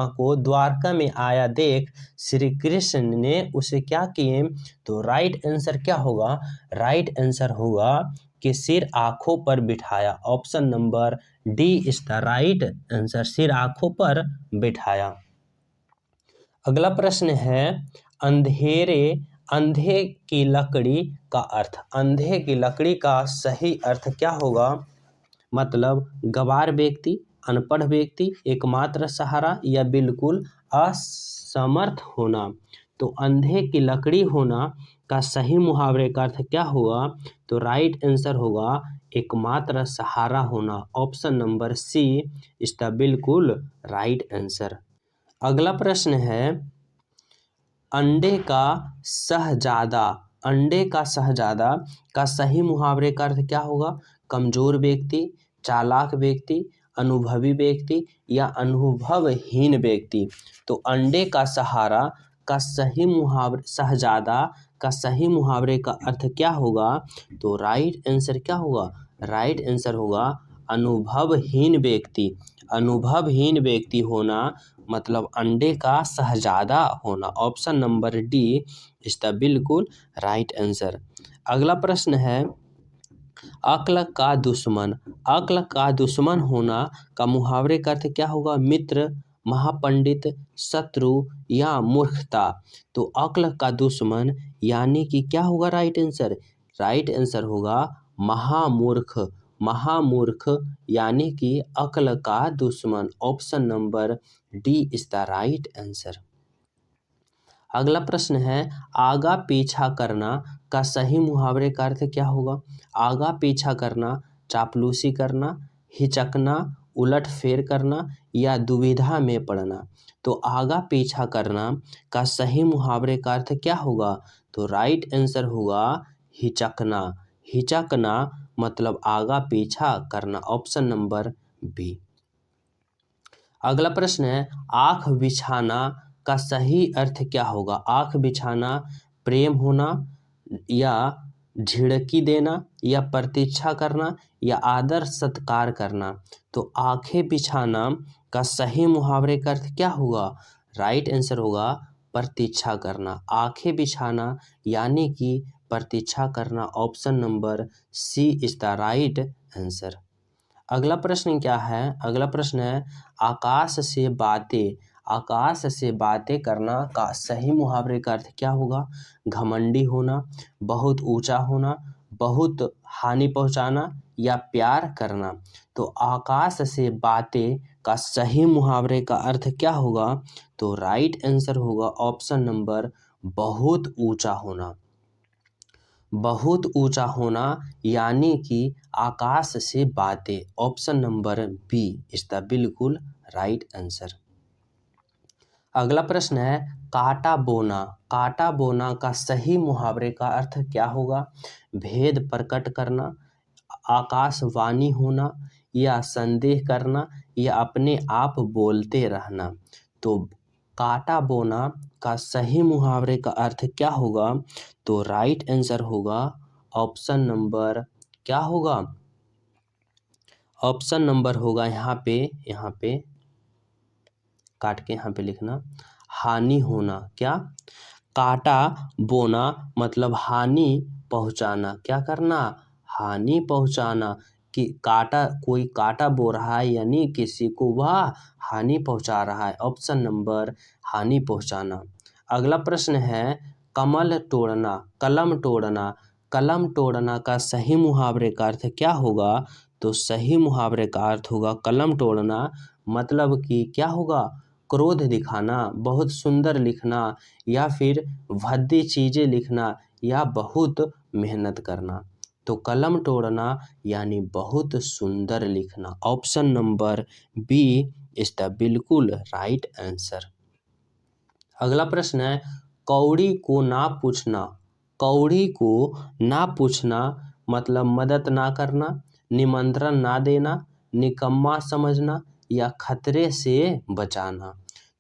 को द्वारका में आया देख श्री कृष्ण ने उसे क्या किए? तो राइट आंसर क्या होगा? राइट आंसर होगा कि सिर आंखों पर बिठाया, option number D is the right answer, सिर आंखों पर बिठाया। अगला प्रश्न है, अंधे की लकड़ी का अर्थ। अंधे की लकड़ी का सही अर्थ क्या होगा? मतलब गवार व्यक्ति, अनपढ़ व्यक्ति, एकमात्र सहारा या बिल्कुल असमर्थ होना। तो अंधे की लकड़ी होना का सही मुहावरे का अर्थ क्या होगा? तो राइट आंसर होगा एकमात्र सहारा होना, option number C is the बिल्कुल राइट आंसर। अगला प्रश्न है, अंडे का शहजादा अंडे का शहजादा का सही मुहावरे का अर्थ क्या होगा? कमजोर व्यक्ति, चालाक व्यक्ति, अनुभवी व्यक्ति या अनुभवहीन व्यक्ति। तो अंडे का सहारा का सही मुहावरे, शहजादा का सही मुहावरे का अर्थ क्या होगा? तो राइट आंसर क्या होगा? राइट आंसर होगा अनुभवहीन व्यक्ति। अनुभवहीन व्यक्ति होना मतलब अंडे का शहजादा होना। Option number D is the बिल्कुल राइट आंसर। अगला प्रश्न है, अक्ल का दुश्मन। अक्ल का दुश्मन होना का मुहावरे का अर्थ क्या होगा? मित्र, महापंडित, शत्रु या मूर्खता। तो अक्ल का दुश्मन यानी कि क्या होगा राइट आंसर? राइट आंसर होगा महामूर्ख। महामूर्ख यानी कि अक्ल का दुश्मन। Option number D is the right answer. अगला प्रश्न है, आगा पीछा करना का सही मुहावरे का अर्थ क्या होगा? आगा पीछा करना, चापलूसी करना, हिचकना, उलटफेर करना या दुविधा में पड़ना। तो आगा पीछा करना का सही मुहावरे का अर्थ क्या होगा? तो राइट आंसर होगा हिचकना। हिचकना मतलब आगा पीछा करना। Option number B. अगला प्रश्न है, आँख बिछाना का सही अर्थ क्या होगा? आँख बिछाना प्रेम होना या झिड़की देना या प्रतीक्षा करना या आदर सत्कार करना। तो आंखें बिछाना का सही मुहावरे का अर्थ क्या होगा? राइट आंसर होगा प्रतीक्षा करना। आंखें बिछाना यानी कि प्रतीक्षा करना। Option number C is the right answer. अगला प्रश्न क्या है? अगला प्रश्न है, आकाश से बातें। आकाश से बातें करना का सही मुहावरे का अर्थ क्या होगा? घमंडी होना, बहुत ऊंचा होना, बहुत हानि पहुंचाना या प्यार करना। तो आकाश से बातें का सही मुहावरे का अर्थ क्या होगा? तो राइट आंसर होगा ऑप्शन नंबर बहुत ऊंचा होना। बहुत ऊंचा होना यानी कि आकाश से बातें। Option number B is the बिल्कुल राइट आंसर। अगला प्रश्न है, काटा बोना। काटा बोना का सही मुहावरे का अर्थ क्या होगा? भेद प्रकट करना, आकाशवाणी होना या संदेह करना या अपने आप बोलते रहना। तो काटा बोना का सही मुहावरे का अर्थ क्या होगा? तो राइट आंसर होगा ऑप्शन नंबर क्या होगा? ऑप्शन नंबर होगा यहाँ पे काट के यहाँ पे लिखना, हानि होना। क्या? काटा बोना मतलब हानि पहुँचाना। क्या करना? हानि पहुँचाना। कि काटा, कोई काटा बो रहा है यानी किसी को वह हानि पहुँचा रहा है। ऑप्शन नंबर हानि पहुँचाना। अगला प्रश्न है, कमल तोड़ना, कलम तोड़ना। कलम तोड़ना का सही मुहावरे का अर्थ क्या होगा? तो सही मुहावरे का अर्थ होगा कलम तोड़ना मतलब कि क्या होगा? क्रोध दिखाना, बहुत सुंदर लिखना या फिर भद्दी चीज़ें लिखना या बहुत मेहनत करना। तो कलम तोड़ना यानी बहुत सुंदर लिखना। Option number B is the बिल्कुल राइट आंसर। अगला प्रश्न है, कौड़ी को ना पूछना। कौड़ी को ना पूछना मतलब मदद ना करना, निमंत्रण ना देना, निकम्मा समझना या खतरे से बचाना।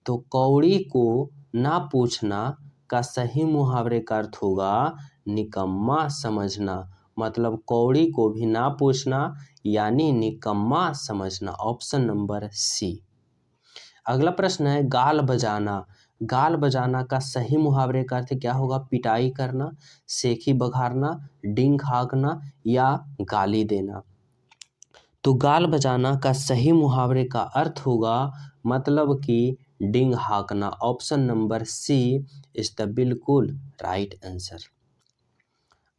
तो कौड़ी को ना पूछना का सही मुहावरे का अर्थ होगा निकम्मा समझना। मतलब कौड़ी को भी ना पूछना यानी निकम्मा समझना। Option number C. अगला प्रश्न है, गाल बजाना। गाल बजाना का सही मुहावरे का अर्थ क्या होगा? पिटाई करना, सेखी बघारना, डींग हाँकना या गाली देना। तो गाल बजाना का सही मुहावरे का अर्थ होगा मतलब कि डींग हाँकना। Option number C is the बिल्कुल राइट आंसर।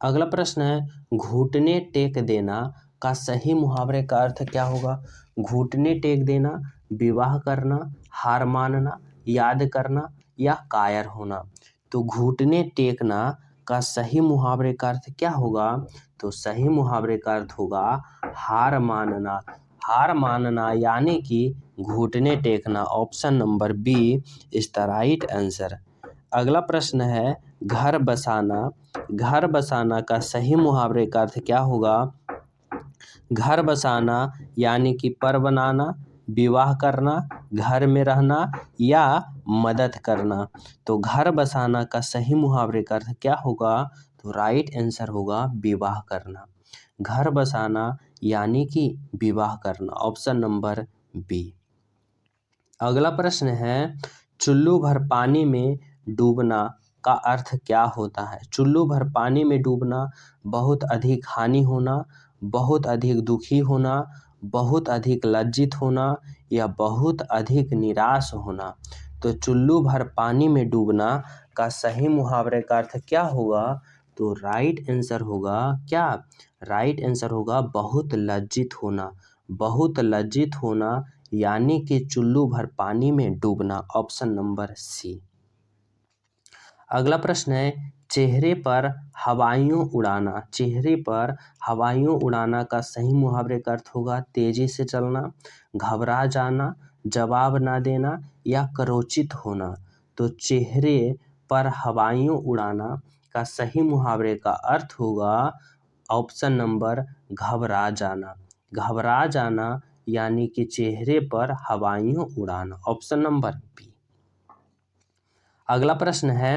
अगला प्रश्न है, घुटने टेक देना का सही मुहावरे का अर्थ क्या होगा? घुटने टेक देना, विवाह करना, हार मानना, याद करना या कायर होना। तो घुटने टेकना का सही मुहावरे का अर्थ क्या होगा? तो सही मुहावरे का अर्थ होगा हार मानना। हार मानना यानी कि घुटने टेकना। Option number B is the right answer. अगला प्रश्न है घर बसाना। घर बसाना का सही मुहावरे का अर्थ क्या होगा? घर बसाना यानी कि पर बनाना, विवाह करना, घर में रहना या मदद करना। तो घर बसाना का सही मुहावरे का अर्थ क्या होगा? तो राइट आंसर होगा विवाह करना। घर बसाना यानी कि विवाह करना, ऑप्शन नंबर बी। अगला प्रश्न है चुल्लू भर पानी में डूबना का अर्थ क्या होता है? चुल्लू भर पानी में डूबना, बहुत अधिक हानि होना, बहुत अधिक दुखी होना, बहुत अधिक लज्जित होना या बहुत अधिक निराश होना। तो चुल्लू भर पानी में डूबना का सही मुहावरे का अर्थ क्या होगा? तो राइट आंसर होगा क्या? राइट आंसर होगा बहुत लज्जित होना। बहुत लज्जित होना यानी कि चुल्लू भर पानी में डूबना, ऑप्शन नंबर सी। अगला प्रश्न है चेहरे पर हवाइयों उड़ाना। चेहरे पर हवाइयों उड़ाना का सही मुहावरे का अर्थ होगा तेजी से चलना, घबरा जाना, जवाब ना देना या क्रोचित होना। तो चेहरे पर हवाइयों उड़ाना का सही मुहावरे का अर्थ होगा ऑप्शन नंबर घबरा जाना। घबरा जाना यानी कि चेहरे पर हवाइयों उड़ाना, ऑप्शन नंबर बी। अगला प्रश्न है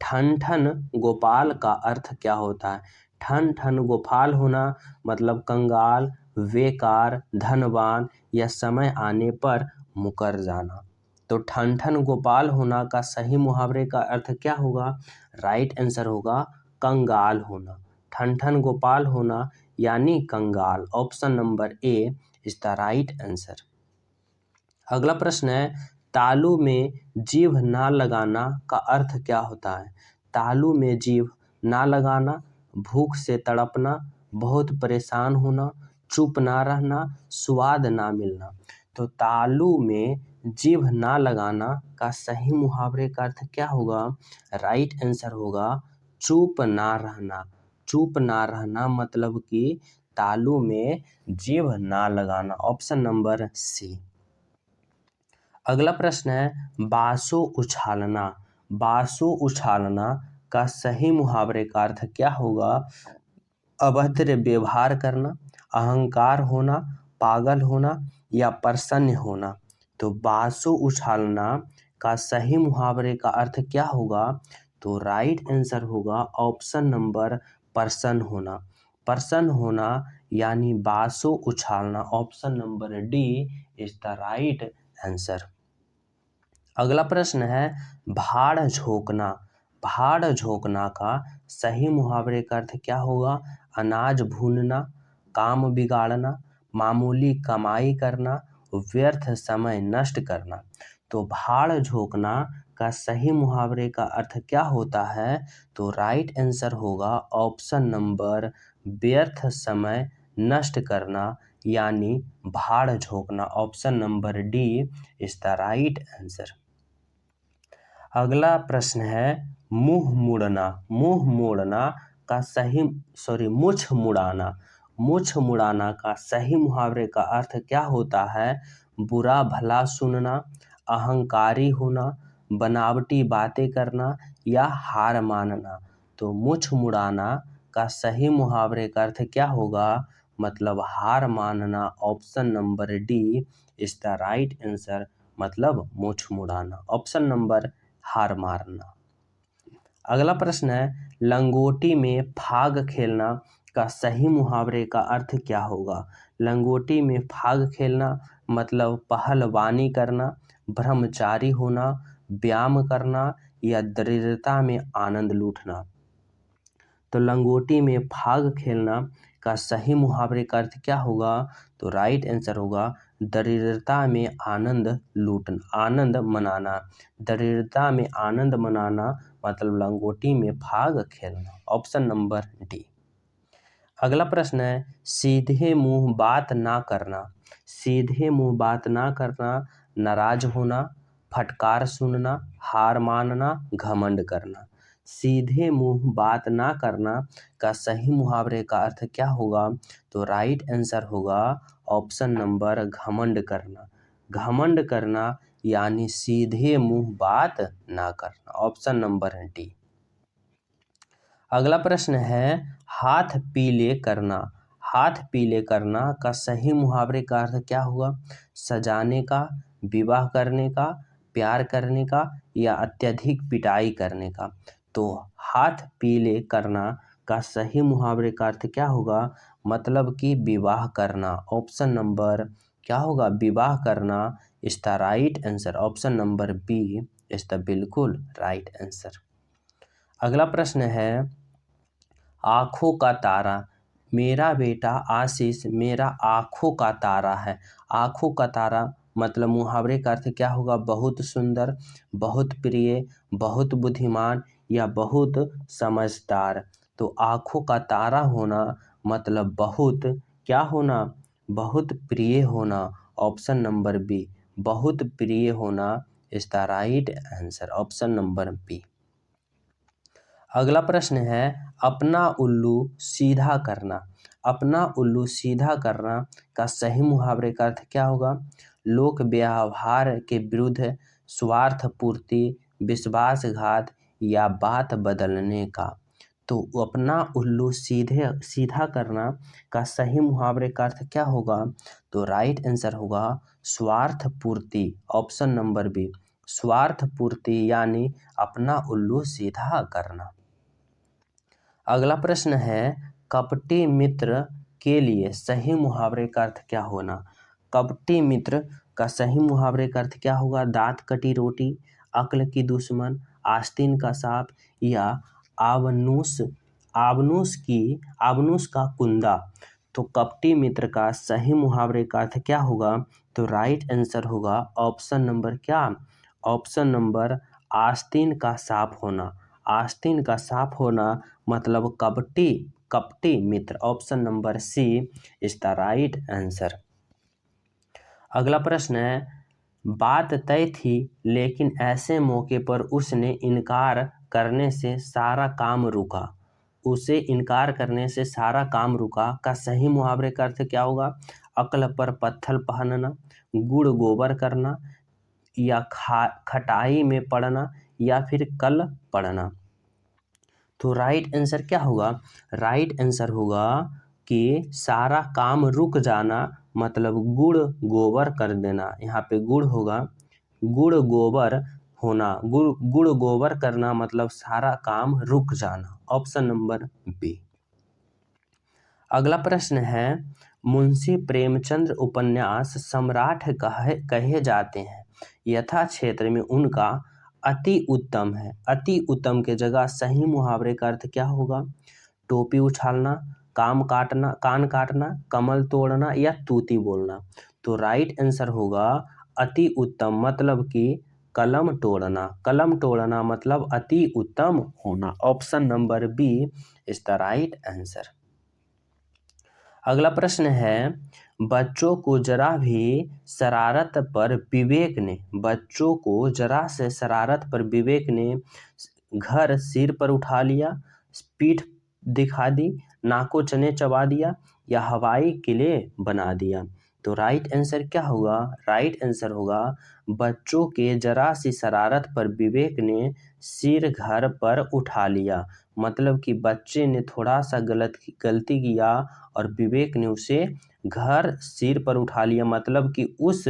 ठन ठन गोपाल का अर्थ क्या होता है? ठन ठन गोपाल होना मतलब कंगाल, बेकार, धनवान या समय आने पर मुकर जाना। तो ठन ठन गोपाल होना का सही मुहावरे का अर्थ क्या होगा? राइट आंसर होगा कंगाल होना। ठन ठन गोपाल होना यानी कंगाल, option number A is the right answer. अगला प्रश्न है तालू में जीभ ना लगाना का अर्थ क्या होता है? तालू में जीभ ना लगाना, भूख से तड़पना, बहुत परेशान होना, चुप ना रहना, स्वाद ना मिलना। तो तालू में जीभ ना लगाना का सही मुहावरे का अर्थ क्या होगा? राइट आंसर होगा चुप ना रहना। चुप ना रहना मतलब कि तालू में जीभ ना लगाना, ऑप्शन नंबर सी। अगला प्रश्न है बासु उछालना। बासु उछालना का सही मुहावरे का अर्थ क्या होगा? अभद्र व्यवहार करना, अहंकार होना, पागल होना या प्रसन्न होना। तो बासु उछालना का सही मुहावरे का अर्थ क्या होगा? तो राइट आंसर होगा ऑप्शन नंबर प्रसन्न होना। प्रसन्न होना यानी बासु उछालना, option number D is the right answer. अगला प्रश्न है भाड़ झोंकना। भाड़ झोंकना का सही मुहावरे का अर्थ क्या होगा? अनाज भूनना, काम बिगाड़ना, मामूली कमाई करना, व्यर्थ समय नष्ट करना। तो भाड़ झोंकना का सही मुहावरे का अर्थ क्या होता है? तो राइट आंसर होगा ऑप्शन नंबर व्यर्थ समय नष्ट करना यानी भाड़ झोंकना, option number D is the right answer. अगला प्रश्न है मुंह मुड़ना। मुंह मोड़ना का मुछ मुड़ाना। मुछ मुड़ाना का सही मुहावरे का अर्थ क्या होता है? बुरा भला सुनना, अहंकारी होना, बनावटी बातें करना या हार मानना। तो मुछ मुड़ाना का सही मुहावरे का अर्थ क्या होगा? मतलब हार मानना, option number D is the right answer. मतलब मुछ मुड़ाना, ऑप्शन नंबर हार मारना। अगला प्रश्न है लंगोटी में फाग खेलना का सही मुहावरे का अर्थ क्या होगा? लंगोटी में फाग खेलना मतलब पहलवानी करना, ब्रह्मचारी होना, व्यायाम करना या दरिद्रता में आनंद लूटना। तो लंगोटी में फाग खेलना का सही मुहावरे का अर्थ क्या होगा? तो राइट आंसर होगा दरिद्रता में आनंद लूटना, आनंद मनाना। दरिद्रता में आनंद मनाना मतलब लंगोटी में फाग खेलना, ऑप्शन नंबर डी। अगला प्रश्न है सीधे मुंह बात ना करना। सीधे मुंह बात ना करना, नाराज होना, फटकार सुनना, हार मानना, घमंड करना। सीधे मुंह बात ना करना का सही मुहावरे का अर्थ क्या होगा? तो राइट आंसर होगा ऑप्शन नंबर घमंड करना। घमंड करना यानी सीधे मुंह बात ना करना। Option number D. अगला प्रश्न है हाथ पीले करना। हाथ पीले करना का सही मुहावरे का अर्थ क्या होगा? सजाने का, विवाह करने का, प्यार करने का या अत्यधिक पिटाई करने का। तो हाथ पीले करना का सही मुहावरे का अर्थ क्या होगा? मतलब कि विवाह करना। ऑप्शन नंबर क्या होगा? विवाह करना is the right answer. Option number B is the बिल्कुल राइट आंसर। अगला प्रश्न है आँखों का तारा। मेरा बेटा आशीष मेरा आँखों का तारा है। आँखों का तारा मतलब मुहावरे का अर्थ क्या होगा? बहुत सुंदर, बहुत प्रिय, बहुत बुद्धिमान या बहुत समझदार। तो आँखों का तारा होना मतलब बहुत क्या होना? बहुत प्रिय होना। ऑप्शन नंबर बी, बहुत प्रिय होना is the right answer. Option number B. अगला प्रश्न है अपना उल्लू सीधा करना। अपना उल्लू सीधा करना का सही मुहावरे का अर्थ क्या होगा? लोक व्यवहार के विरुद्ध, स्वार्थ पूर्ति, विश्वासघात या बात बदलने का। तो अपना उल्लू सीधा करना का सही मुहावरे का अर्थ क्या होगा? तो राइट आंसर होगा स्वार्थ पूर्ति। ऑप्शन नंबर बी, स्वार्थ पूर्ति यानी अपना उल्लू सीधा करना। अगला प्रश्न है कपटी मित्र के लिए सही मुहावरे का अर्थ क्या होना? कपटी मित्र का सही मुहावरे का अर्थ क्या होगा? दांत कटी रोटी, अक्ल की दुश्मन, आस्तीन का सांप या आबनूस का कुंदा। तो कपटी मित्र का सही मुहावरे का अर्थ क्या होगा? तो राइट आंसर होगा ऑप्शन नंबर क्या? ऑप्शन नंबर आस्तीन का सांप होना। आस्तीन का सांप होना मतलब कपटी मित्र। Option number C is the right answer. अगला प्रश्न है बात तय थी लेकिन ऐसे मौके पर उसने इनकार करने से सारा काम रुका। उसे इनकार करने से सारा काम रुका का सही मुहावरे का अर्थ क्या होगा? अक्ल पर पत्थर पहनना, गुड़ गोबर करना या खटाई में पड़ना या फिर कल पड़ना। तो राइट आंसर क्या होगा? राइट आंसर होगा कि सारा काम रुक जाना मतलब गुड़ गोबर कर देना। यहाँ पे गुड़ होगा, गुड़ गोबर होना, गुड़ गोबर करना मतलब सारा काम रुक जाना। Option number B. अगला प्रश्न है मुंशी प्रेमचंद उपन्यास सम्राट कहे जाते हैं। यथा क्षेत्र में उनका अति उत्तम है। अति उत्तम के जगह सही मुहावरे का अर्थ क्या होगा? टोपी उछालना, कान काटना, कमल तोड़ना या तूती बोलना। तो राइट आंसर होगा अति उत्तम मतलब कि कलम तोड़ना। कलम तोड़ना मतलब अति उत्तम होना। Option number B is the right answer. अगला प्रश्न है बच्चों को जरा भी शरारत पर विवेक ने घर सिर पर उठा लिया, पीठ दिखा दी, नाको चने चबा दिया या हवाई किले बना दिया। तो राइट आंसर क्या होगा? राइट आंसर होगा बच्चों के जरा सी शरारत पर विवेक ने सिर घर पर उठा लिया। मतलब कि बच्चे ने थोड़ा सा गलती किया और विवेक ने उसे घर सिर पर उठा लिया मतलब कि उस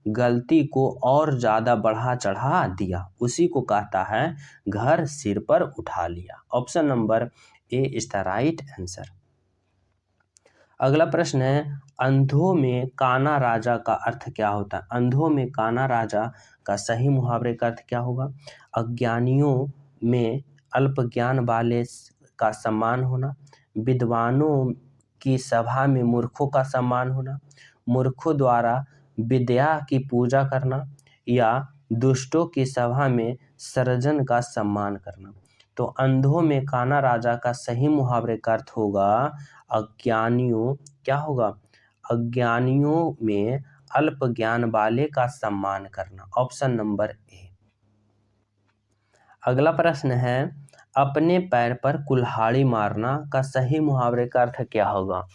गलती को और ज़्यादा बढ़ा चढ़ा दिया। उसी को कहता है घर सिर पर उठा लिया। Option number A is the right answer. अगला प्रश्न है अंधों में काना राजा का अर्थ क्या होता है? अंधों में काना राजा का सही मुहावरे का अर्थ क्या होगा? अज्ञानियों में अल्प ज्ञान वाले का सम्मान होना, विद्वानों की सभा में मूर्खों का सम्मान होना, मूर्खों द्वारा विद्या की पूजा करना या दुष्टों की सभा में सर्जन का सम्मान करना। तो अंधों में काना राजा का सही मुहावरे का अर्थ होगा अज्ञानियों क्या होगा? अज्ञानियों में अल्प ज्ञान वाले का सम्मान करना। ऑप्शन नंबर ए। अगला प्रश्न है अपने पैर पर कुल्हाड़ी मारना का सही मुहावरे का अर्थ क्या होगा?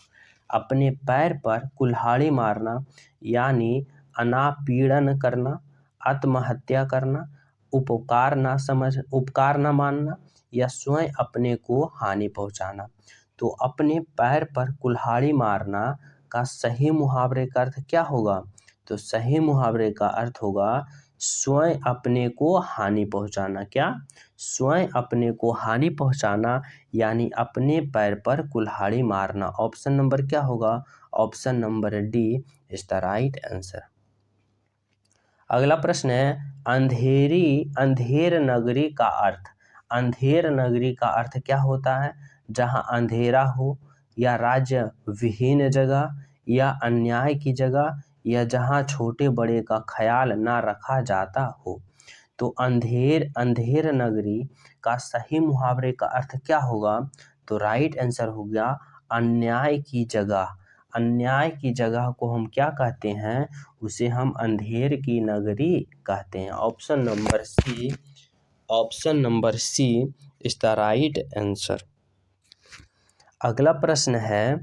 अपने पैर पर कुल्हाड़ी मारना यानी अनापीड़न करना, आत्महत्या करना, उपकार ना मानना या स्वयं अपने को हानि पहुंचाना। तो अपने पैर पर कुल्हाड़ी मारना का सही मुहावरे का अर्थ क्या होगा? तो सही मुहावरे का अर्थ होगा स्वयं अपने को हानि पहुंचाना। क्या? स्वयं अपने को हानि पहुंचाना यानी अपने पैर पर कुल्हाड़ी मारना। ऑप्शन नंबर क्या होगा? Option number D is the right answer. अगला प्रश्न है अंधेर नगरी का अर्थ। अंधेर नगरी का अर्थ क्या होता है? जहां अंधेरा हो, या राज्य विहीन जगह, या अन्याय की जगह, या जहां छोटे बड़े का ख्याल ना रखा जाता हो। तो अंधेर नगरी का सही मुहावरे का अर्थ क्या होगा? तो राइट आंसर हो गया अन्याय की जगह। अन्याय की जगह को हम क्या कहते हैं? उसे हम अंधेर की नगरी कहते हैं। Option number C is the right answer. अगला प्रश्न है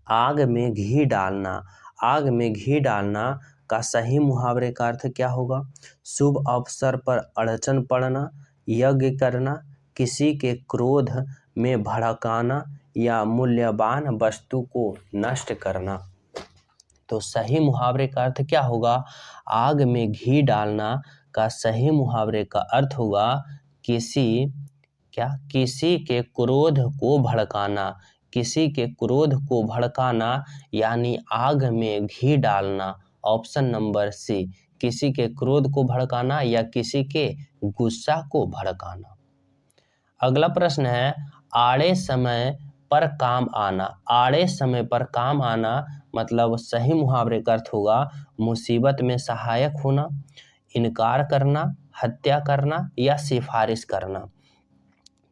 आग में घी डालना। आग में घी डालना का सही मुहावरे का अर्थ क्या होगा? शुभ अवसर पर अड़चन पड़ना, यज्ञ करना, किसी के क्रोध में भड़काना, या मूल्यवान वस्तु को नष्ट करना। तो सही मुहावरे का अर्थ क्या होगा? आग में घी डालना का सही मुहावरे का अर्थ होगा किसी के क्रोध को भड़काना। किसी के क्रोध को भड़काना यानी आग में घी डालना। ऑप्शन नंबर सी, किसी के क्रोध को भड़काना या किसी के गुस्सा को भड़काना। अगला प्रश्न है आड़े समय पर काम आना। आड़े समय पर काम आना मतलब सही मुहावरे का अर्थ होगा मुसीबत में सहायक होना, इनकार करना, हत्या करना या सिफारिश करना।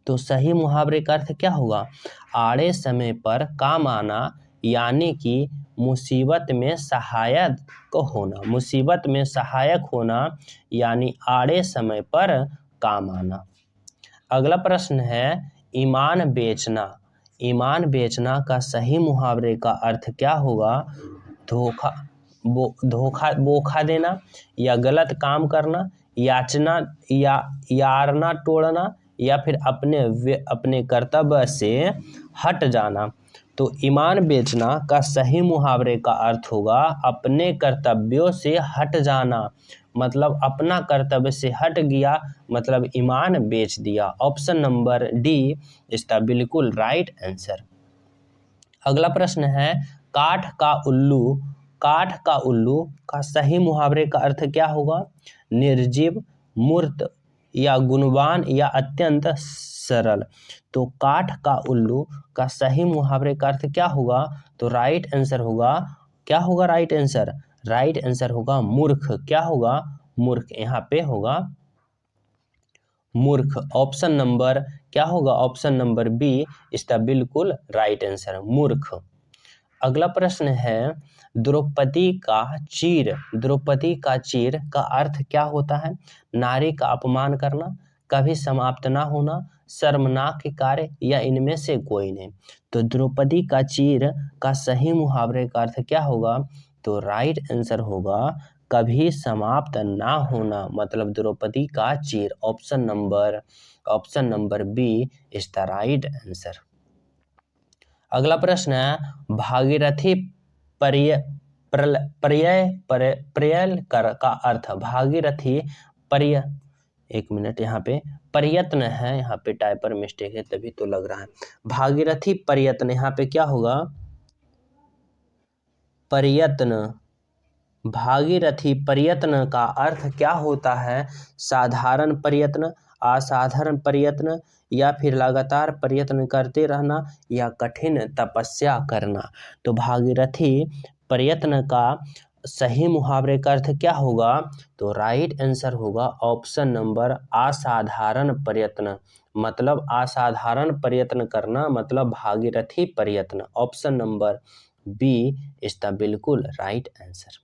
तो सही मुहावरे का अर्थ क्या होगा? आड़े समय पर काम आना यानी कि मुसीबत में सहायक होना। मुसीबत में सहायक होना यानी आड़े समय पर काम आना। अगला प्रश्न है ईमान बेचना। ईमान बेचना का सही मुहावरे का अर्थ क्या होगा? धोखा देना, या गलत काम करना, यारना तोड़ना, या फिर अपने कर्तव्य से हट जाना। तो ईमान बेचना का सही मुहावरे का अर्थ होगा अपने कर्तव्यों से हट जाना। मतलब अपना कर्तव्य से हट गया मतलब ईमान बेच दिया। Option number D is the बिल्कुल राइट आंसर। अगला प्रश्न है काठ का उल्लू। काठ का उल्लू का सही मुहावरे का अर्थ क्या होगा? निर्जीव, मूर्त, या गुणवान, या अत्यंत सरल। तो काठ का उल्लू का सही मुहावरे का अर्थ क्या होगा? तो राइट आंसर होगा, क्या होगा राइट आंसर? राइट आंसर होगा मूर्ख। क्या होगा? मूर्ख। यहाँ पे होगा मूर्ख। ऑप्शन नंबर क्या होगा? Option number B is the बिल्कुल राइट आंसर, मूर्ख। अगला प्रश्न है द्रौपदी का चीर। द्रौपदी का चीर का अर्थ क्या होता है? नारी का अपमान करना, कभी समाप्त ना होना, शर्मनाक कार्य, या इनमें से कोई नहीं। तो द्रौपदी का चीर का सही मुहावरे का अर्थ क्या होगा? तो राइट आंसर होगा कभी समाप्त ना होना मतलब द्रौपदी का चीर। Option number B is the right answer. अगला प्रश्न है भागीरथी पर्यल का अर्थ। भागीरथी पर्य एक मिनट, यहाँ पे प्रयत्न है, यहाँ पे टाइपर मिस्टेक है तभी तो लग रहा है। भागीरथी प्रयत्न, यहाँ पे क्या होगा? प्रयत्न। भागीरथी प्रयत्न का अर्थ क्या होता है? साधारण प्रयत्न, असाधारण प्रयत्न, या फिर लगातार प्रयत्न करते रहना, या कठिन तपस्या करना। तो भागीरथी प्रयत्न का सही मुहावरे का अर्थ क्या होगा? तो राइट आंसर होगा ऑप्शन नंबर असाधारण प्रयत्न। मतलब असाधारण प्रयत्न करना मतलब भागीरथी प्रयत्न। Option number B is the बिल्कुल राइट आंसर।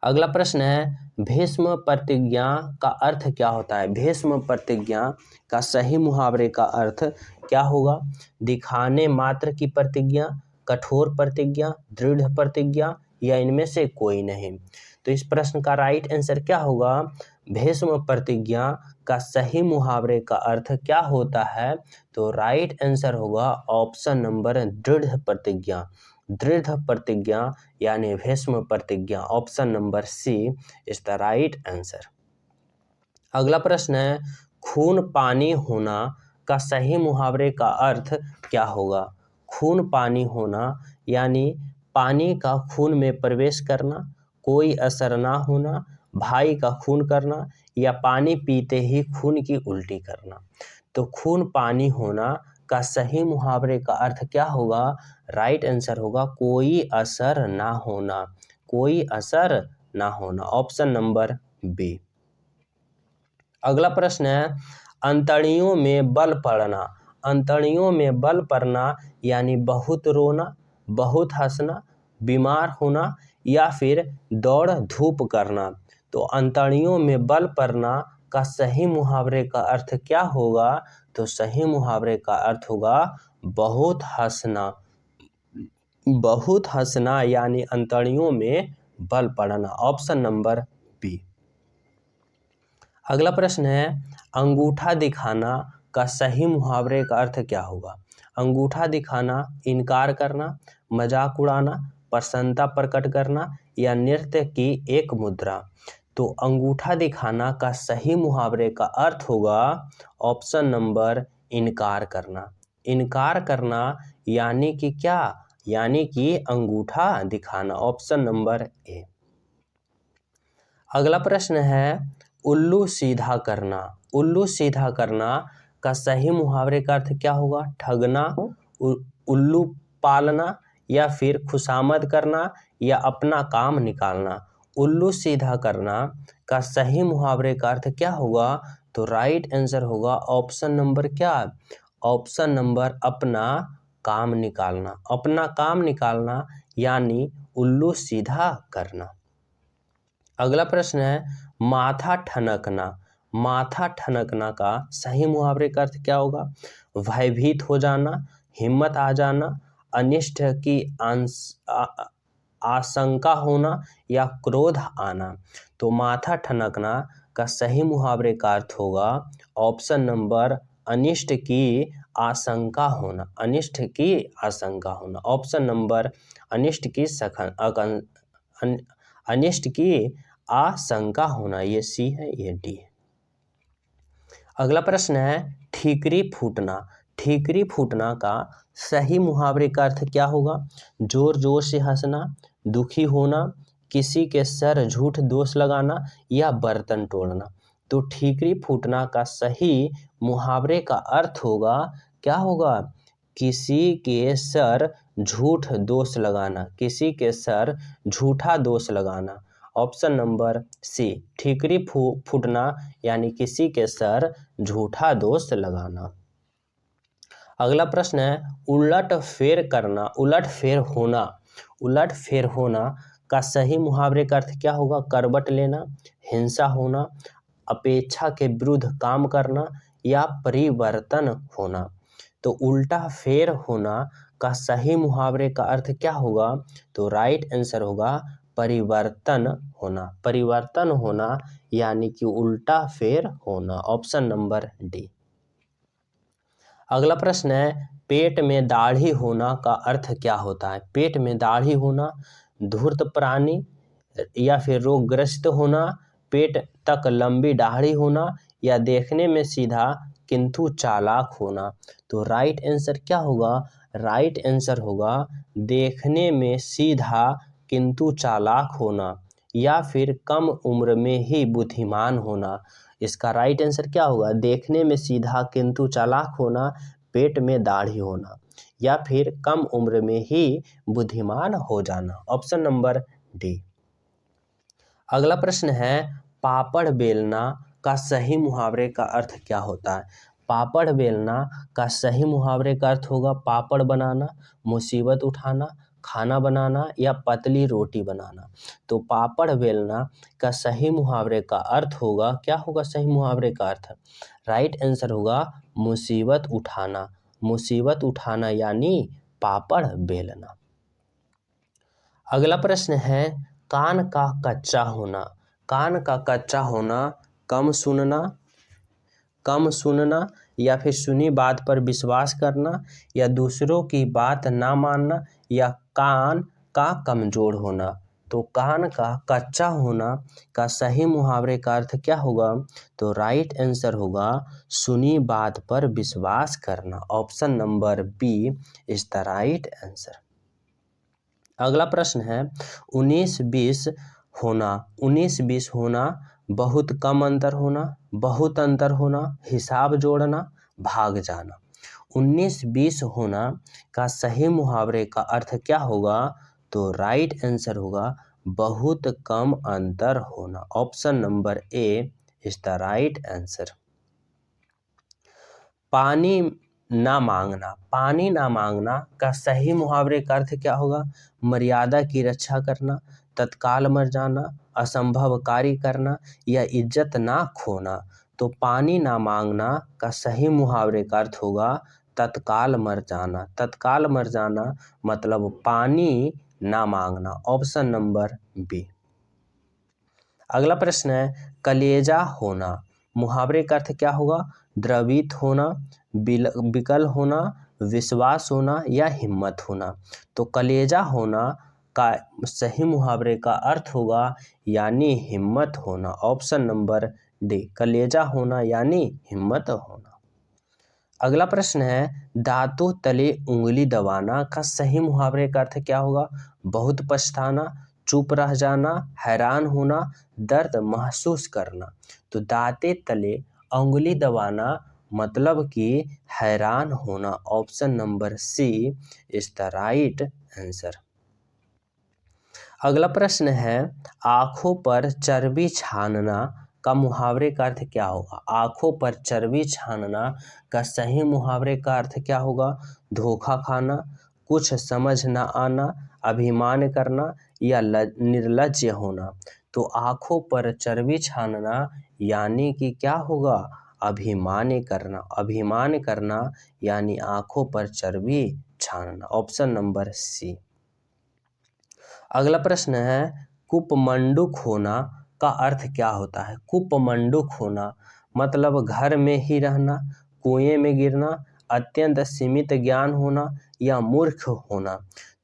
अगला प्रश्न है भीष्म प्रतिज्ञा का अर्थ क्या होता है? भीष्म प्रतिज्ञा का सही मुहावरे का अर्थ क्या होगा? दिखाने मात्र की प्रतिज्ञा, कठोर प्रतिज्ञा, दृढ़ प्रतिज्ञा, या इनमें से कोई नहीं। तो इस प्रश्न का राइट आंसर क्या होगा? भीष्म प्रतिज्ञा का सही मुहावरे का अर्थ क्या होता है? तो राइट आंसर होगा ऑप्शन नंबर दृढ़ प्रतिज्ञा। दृढ़ प्रतिज्ञा यानी भीष्म प्रतिज्ञा, option number C is the right answer. अगला प्रश्न है, खून पानी होना का सही मुहावरे का अर्थ क्या होगा? खून पानी होना यानी पानी का खून में प्रवेश करना, कोई असर ना होना, भाई का खून करना, या पानी पीते ही खून की उल्टी करना। तो खून पानी होना का सही मुहावरे का अर्थ क्या होगा? राइट आंसर होगा कोई असर ना होना। कोई असर ना होना, ऑप्शन नंबर बी। अगला प्रश्न है, अंतड़ियों में बल पड़ना। अंतड़ियों में बल पड़ना यानी बहुत रोना, बहुत हंसना, बीमार होना, या फिर दौड़ धूप करना। तो अंतड़ियों में बल पड़ना का सही मुहावरे का अर्थ क्या होगा? तो सही मुहावरे का अर्थ होगा बहुत हंसना। बहुत हंसना यानी अंतड़ियों में बल पड़ना, ऑप्शन नंबर बी। अगला प्रश्न है, अंगूठा दिखाना का सही मुहावरे का अर्थ क्या होगा? अंगूठा दिखाना इनकार करना, मजाक उड़ाना, प्रसन्नता प्रकट करना, या नृत्य की एक मुद्रा। तो अंगूठा दिखाना का सही मुहावरे का अर्थ होगा ऑप्शन नंबर इनकार करना। इनकार करना यानी कि क्या? यानी कि अंगूठा दिखाना, ऑप्शन नंबर ए। अगला प्रश्न है, उल्लू सीधा करना। उल्लू सीधा करना का सही मुहावरे का अर्थ क्या होगा? ठगना, उल्लू पालना, या फिर खुशामद करना, या अपना काम निकालना। उल्लू सीधा करना का सही मुहावरे का अर्थ क्या होगा? तो राइट आंसर होगा ऑप्शन नंबर क्या? ऑप्शन नंबर अपना काम निकालना। अपना काम निकालना यानी उल्लू सीधा करना। अगला प्रश्न है, माथा ठनकना। माथा ठनकना का सही मुहावरे का अर्थ क्या होगा? भयभीत हो जाना, हिम्मत आ जाना, अनिष्ट की आशंका होना, या क्रोध आना। तो माथा ठनकना का सही मुहावरे का अर्थ होगा ऑप्शन नंबर अनिष्ट की आशंका होना। अनिष्ट की आशंका होना, ऑप्शन नंबर अनिष्ट की अनिष्ट की आशंका होना, ये सी है, ये डी है। अगला प्रश्न है, ठीकरी फूटना। ठीकरी फूटना का सही मुहावरे का अर्थ क्या होगा? जोर जोर से हंसना, दुखी होना, किसी के सर झूठ दोष लगाना, या बर्तन तोड़ना। तो ठीकरी फूटना का सही मुहावरे का अर्थ होगा क्या होगा? किसी के सर झूठ दोष लगाना, किसी के सर झूठा दोष लगाना, ऑप्शन नंबर सी ठीकरी फूटना यानी किसी के सर झूठा दोष लगाना। अगला प्रश्न है, उलट फेर करना, उलट फेर होना। उलट फेर होना का सही मुहावरे का अर्थ क्या होगा? करवट लेना, हिंसा होना, अपेक्षा के विरुद्ध काम करना, या परिवर्तन होना। तो उल्टा फेर होना का सही मुहावरे का अर्थ क्या होगा? तो राइट आंसर होगा परिवर्तन होना। परिवर्तन होना यानी कि उल्टा फेर होना, ऑप्शन नंबर डी। अगला प्रश्न है, पेट में दाढ़ी होना का अर्थ क्या होता है? पेट में दाढ़ी होना, धूर्त प्राणी, या फिर रोगग्रस्त होना, पेट तक लंबी दाढ़ी होना, या देखने में सीधा किंतु चालाक होना। तो राइट आंसर क्या होगा? राइट आंसर होगा देखने में सीधा किंतु चालाक होना, या फिर कम उम्र में ही बुद्धिमान होना। इसका राइट आंसर क्या होगा? देखने में सीधा किंतु चालाक होना, पेट में दाढ़ी होना, या फिर कम उम्र में ही बुद्धिमान हो जाना, ऑप्शन नंबर डी। अगला प्रश्न है, पापड़ बेलना का सही मुहावरे का अर्थ क्या होता है? पापड़ बेलना का सही मुहावरे का अर्थ होगा पापड़ बनाना, मुसीबत उठाना, खाना बनाना, या पतली रोटी बनाना। तो पापड़ बेलना का सही मुहावरे का अर्थ होगा क्या होगा? सही मुहावरे का अर्थ राइट आंसर होगा मुसीबत उठाना। मुसीबत उठाना यानी पापड़ बेलना। अगला प्रश्न है, कान का कच्चा होना, कान का कच्चा होना, कम सुनना या फिर सुनी बात पर विश्वास करना या दूसरों की बात ना मानना या कान का कमजोर होना। तो कान का कच्चा होना का सही मुहावरे का अर्थ क्या होगा? तो राइट आंसर होगा सुनी बात पर विश्वास करना। Option number B is the right answer. अगला प्रश्न है 19-20 होना, 19-20 होना, बहुत कम अंतर होना, बहुत अंतर होना, हिसाब जोड़ना, भाग जाना। 19-20 होना का सही मुहावरे का अर्थ क्या होगा? तो राइट आंसर होगा बहुत कम अंतर होना। Option number A is the right answer. पानी ना मांगना, पानी ना मांगना का सही मुहावरे का अर्थ क्या होगा? मर्यादा की रक्षा करना, तत्काल मर जाना, असंभव कार्य करना या इज्जत ना खोना। तो पानी ना मांगना का सही मुहावरे का अर्थ होगा तत्काल मर जाना। तत्काल मर जाना मतलब पानी ना मांगना। Option number B. अगला प्रश्न है कलेजा होना, मुहावरे का अर्थ क्या होगा? द्रवित होना, विकल होना, विश्वास होना या हिम्मत होना। तो कलेजा होना का सही मुहावरे का अर्थ होगा यानी हिम्मत होना। ऑप्शन नंबर डी, कलेजा होना यानी हिम्मत होना। अगला प्रश्न है दांतों तले उंगली दबाना का सही मुहावरे का अर्थ क्या होगा? बहुत पछताना, चुप रह जाना, हैरान होना, दर्द महसूस करना। तो दांते तले उंगली दबाना मतलब कि हैरान होना। Option number C is the right answer. अगला प्रश्न है आंखों पर चर्बी छानना का मुहावरे का अर्थ क्या होगा? आंखों पर चर्बी छानना का सही मुहावरे का अर्थ क्या होगा? धोखा खाना, कुछ समझ न आना, अभिमान करना या निर्लज्ज होना। तो आंखों पर चर्बी छानना यानी कि क्या होगा? अभिमान करना। अभिमान करना यानी आंखों पर चर्बी छानना। Option number C. अगला प्रश्न है कुपमंडूक होना का अर्थ क्या होता है? कुपमंडूक होना मतलब घर में ही रहना, कुएं में गिरना, अत्यंत सीमित ज्ञान होना या मूर्ख होना।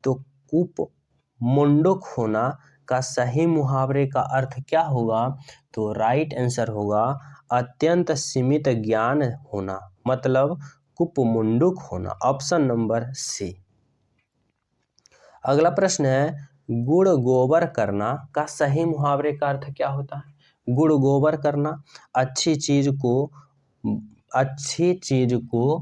तो कुपमंडूक होना का सही मुहावरे का अर्थ क्या होगा? तो राइट आंसर होगा अत्यंत सीमित ज्ञान होना मतलब कुपमंडूक होना। Option number C. अगला प्रश्न है गुड़ गोबर करना का सही मुहावरे का अर्थ क्या होता है? गुड़ गोबर करना, अच्छी चीज को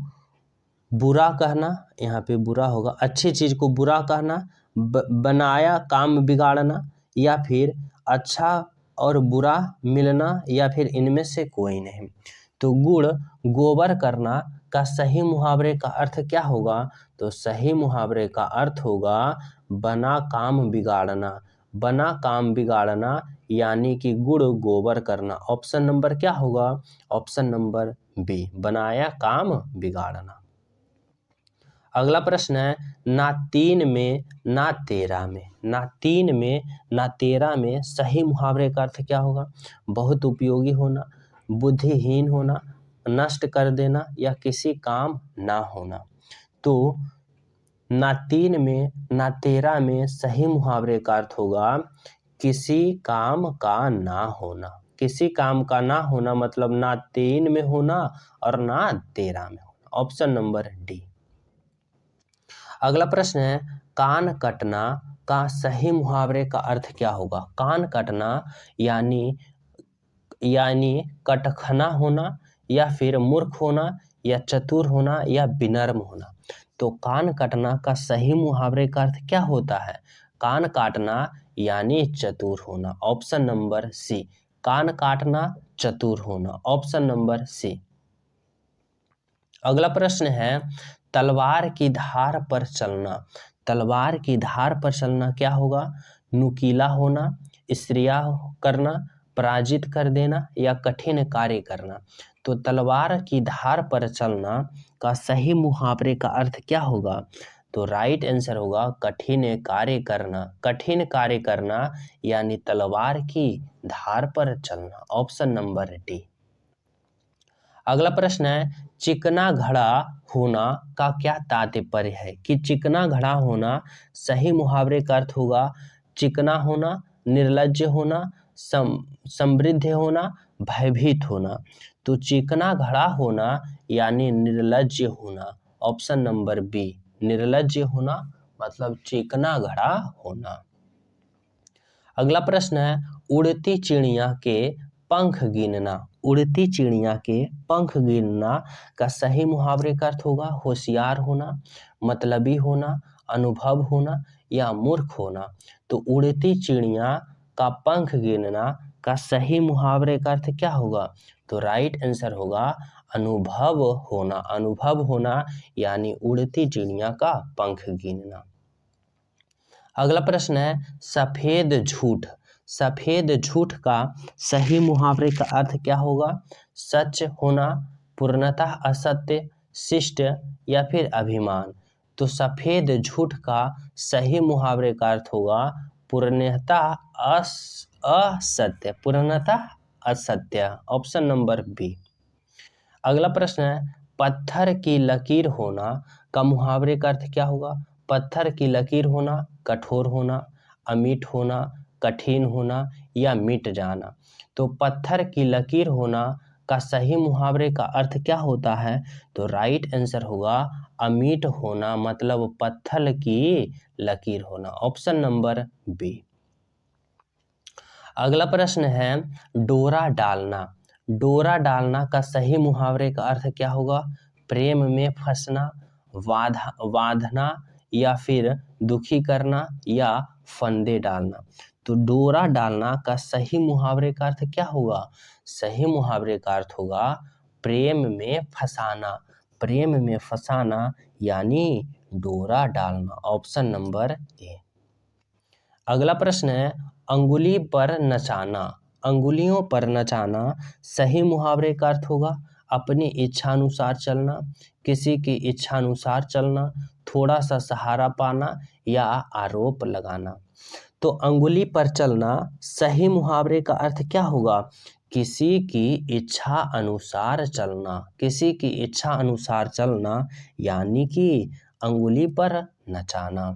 बुरा कहना, यहाँ पे बुरा होगा, अच्छी चीज को बुरा कहना, बनाया काम बिगाड़ना या फिर अच्छा और बुरा मिलना या फिर इनमें से कोई नहीं। तो गुड़ गोबर करना का सही मुहावरे का अर्थ क्या होगा? तो सही मुहावरे का अर्थ होगा बना काम बिगाड़ना। बना काम बिगाड़ना यानी कि गुड़ गोबर करना। ऑप्शन नंबर क्या होगा? ऑप्शन नंबर बी, बनाया काम बिगाड़ना। अगला प्रश्न है ना 3 में ना 13 में, ना 3 में ना 13 में सही मुहावरे का अर्थ क्या होगा? बहुत उपयोगी होना, बुद्धिहीन होना, नष्ट कर देना या किसी काम ना होना। तो ना 3 में ना 13 में सही मुहावरे का अर्थ होगा किसी काम का ना होना। किसी काम का ना होना मतलब ना 3 में होना और ना 13 में होना। Option number D. अगला प्रश्न है कान कटना का सही मुहावरे का अर्थ क्या होगा? कान कटना यानी कटखना होना या फिर मूर्ख होना या चतुर होना या विनम्र होना। तो कान कटना का सही मुहावरे का अर्थ क्या होता है? कान काटना यानी चतुर होना। ऑप्शन नंबर सी, कान काटना चतुर होना। Option number C. अगला प्रश्न है तलवार की धार पर चलना। तलवार की धार पर चलना क्या होगा? नुकीला होना, स्त्रिया करना, पराजित कर देना या कठिन कार्य करना। तो तलवार की धार पर चलना का सही मुहावरे का अर्थ क्या होगा? तो राइट आंसर होगा कठिन कार्य करना। कठिन कार्य करना यानी तलवार की धार पर चलना। Option number D. अगला प्रश्न है चिकना घड़ा होना का क्या तात्पर्य है। कि चिकना घड़ा होना सही मुहावरे का अर्थ होगा चिकना होना, निर्लज्ज होना, समृद्ध होना, भयभीत होना। तो चिकना घड़ा होना यानी निर्लज्ज होना। ऑप्शन नंबर बी, निर्लज्ज होना मतलब चिकना घड़ा होना। अगला प्रश्न है उड़ती चिड़िया के पंख गिनना। उड़ती चिड़िया के पंख गिनना का सही मुहावरे का अर्थ होगा होशियार होना, मतलबी होना, अनुभव होना या मूर्ख होना। तो उड़ती चिड़िया का पंख गिनना का सही मुहावरे का अर्थ क्या होगा। तो राइट आंसर होगा अनुभव होना। अनुभव होना यानी उड़ती चिड़िया का पंख गिनना। अगला प्रश्न है सफेद झूठ। सफेद झूठ का सही मुहावरे का अर्थ क्या होगा। सच होना, पूर्णतः असत्य, शिष्ट या फिर अभिमान। तो सफेद झूठ का सही मुहावरे का अर्थ होगा पूर्णतः असत्य। पूर्णतः असत्य। Option number B. अगला प्रश्न है पत्थर की लकीर होना का मुहावरे का अर्थ क्या होगा। पत्थर की लकीर होना, कठोर होना, अमीठ होना, कठिन होना या मिट जाना। तो पत्थर की लकीर होना का सही मुहावरे का अर्थ क्या होता है। तो राइट आंसर होगा अमीठ होना मतलब पत्थर की लकीर होना। Option number B. अगला प्रश्न है डोरा डालना। डोरा डालना का सही मुहावरे का अर्थ क्या होगा। प्रेम में फंसना, बांधना या फिर दुखी करना या फंदे डालना। तो डोरा डालना का सही मुहावरे का अर्थ क्या होगा। सही मुहावरे का अर्थ होगा प्रेम में फंसाना। प्रेम में फंसाना यानी डोरा डालना। ऑप्शन नंबर ए। अगला प्रश्न है अंगुली पर नचाना। अंगुलियों पर नचाना सही मुहावरे का अर्थ होगा अपनी इच्छा अनुसार चलना, किसी की इच्छा अनुसार चलना, थोड़ा सा सहारा पाना या आरोप लगाना। तो अंगुली पर चलना सही मुहावरे का अर्थ क्या होगा। किसी की इच्छा अनुसार चलना। किसी की इच्छा अनुसार चलना यानी कि अंगुली पर नचाना।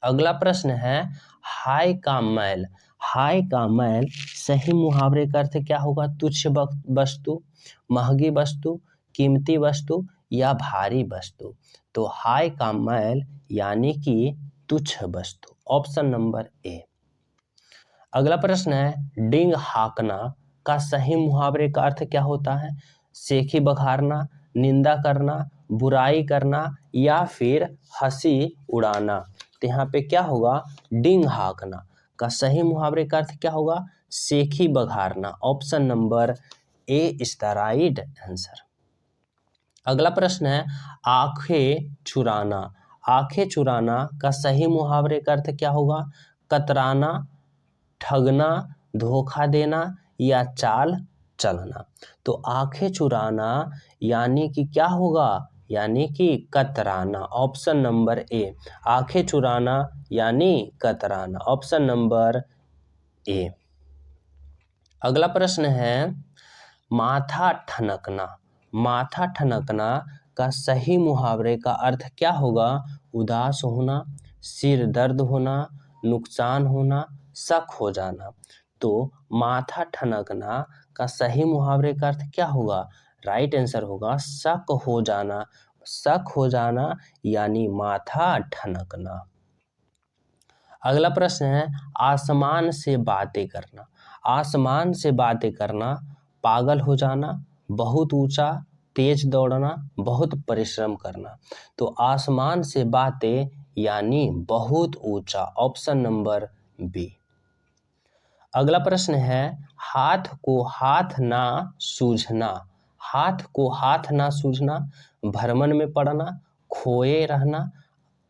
अगला प्रश्न है हाय का मैल। हाय का मैल सही मुहावरे का अर्थ क्या होगा। तुच्छ वस्तु, महंगी वस्तु, कीमती वस्तु या भारी वस्तु। तो हाय का मैल यानी कि तुच्छ वस्तु। ऑप्शन नंबर ए। अगला प्रश्न है डिंग हाकना का सही मुहावरे का अर्थ क्या होता है। सेखी बघारना, निंदा करना, बुराई करना या फिर हंसी उड़ाना। तो यहाँ पे क्या होगा डिंग हाकना का सही मुहावरे का अर्थ क्या होगा सेखी बघारना। Option number A is the right answer. अगला प्रश्न है आंखें चुराना। आंखें चुराना का सही मुहावरे का अर्थ क्या होगा। कतराना, ठगना, धोखा देना या चाल चलना। तो आंखें चुराना यानी कि क्या होगा यानी कि कतराना। ऑप्शन नंबर ए। आंखें चुराना यानी कतराना। ऑप्शन नंबर ए। अगला प्रश्न है माथा ठनकना। माथा ठनकना का सही मुहावरे का अर्थ क्या होगा। उदास होना, सिर दर्द होना, नुकसान होना, शक हो जाना। तो माथा ठनकना का सही मुहावरे का अर्थ क्या होगा। राइट आंसर होगा शक हो जाना। शक हो जाना यानी माथा ठनकना। अगला प्रश्न है आसमान से बातें करना। आसमान से बातें करना पागल हो जाना, बहुत ऊंचा, तेज दौड़ना, बहुत परिश्रम करना। तो आसमान से बातें यानी बहुत ऊंचा। Option number B. अगला प्रश्न है हाथ को हाथ ना सूझना। हाथ को हाथ ना सूझना, भ्रमण में पड़ना, खोए रहना,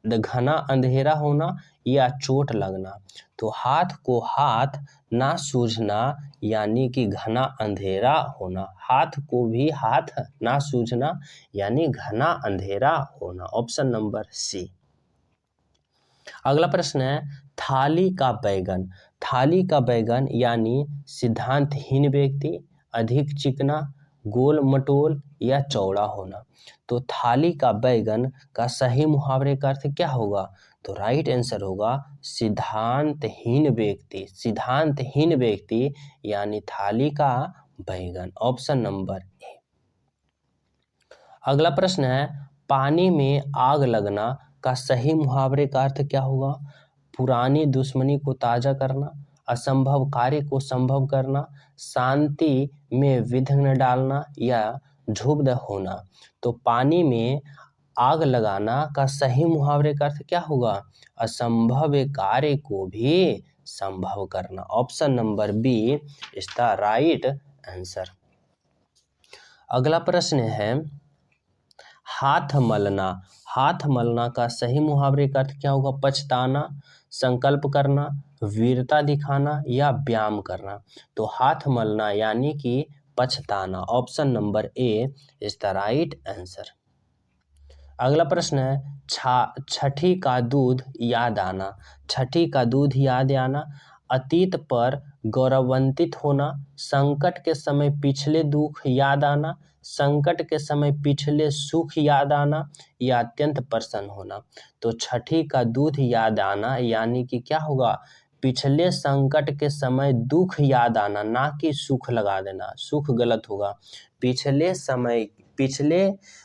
घना अंधेरा होना या चोट लगना। तो हाथ को हाथ ना सूझना यानी कि घना अंधेरा होना। हाथ को भी हाथ ना सूझना यानी घना अंधेरा होना। Option number C. अगला प्रश्न है थाली का बैगन। थाली का बैगन यानी सिद्धांतहीन व्यक्ति, अधिक चिकना, गोल मटोल या चौड़ा होना। तो थाली का बैगन का सही मुहावरे का अर्थ क्या होगा? तो राइट आंसर होगा सिद्धांतहीन व्यक्ति। सिद्धांतहीन व्यक्ति यानी थाली का बैगन। ऑप्शन नंबर ए। अगला प्रश्न है पानी में आग लगना का सही मुहावरे का अर्थ क्या होगा? पुरानी दुश्मनी को ताजा करना, असंभव कार्य को संभव करना, शांति में विघ्न डालना या क्षुब्ध होना। तो पानी में आग लगाना का सही मुहावरे का अर्थ क्या होगा? असंभव कार्य को भी संभव करना। Option number B is the right answer. अगला प्रश्न है हाथ मलना। हाथ मलना का सही मुहावरे का अर्थ क्या होगा? पछताना, संकल्प करना, वीरता दिखाना या व्यायाम करना। तो हाथ मलना यानी कि पछताना। Option number A is the right answer. अगला प्रश्न है छठी का दूध याद आना। छठी का दूध याद आना, अतीत पर गौरवान्वित होना, संकट के समय पिछले दुख याद आना, संकट के समय पिछले सुख याद आना या अत्यंत प्रसन्न होना। तो छठी का दूध याद आना यानी कि क्या होगा? पिछले संकट के समय दुख याद आना, ना कि सुख लगा देना, सुख गलत होगा। पिछले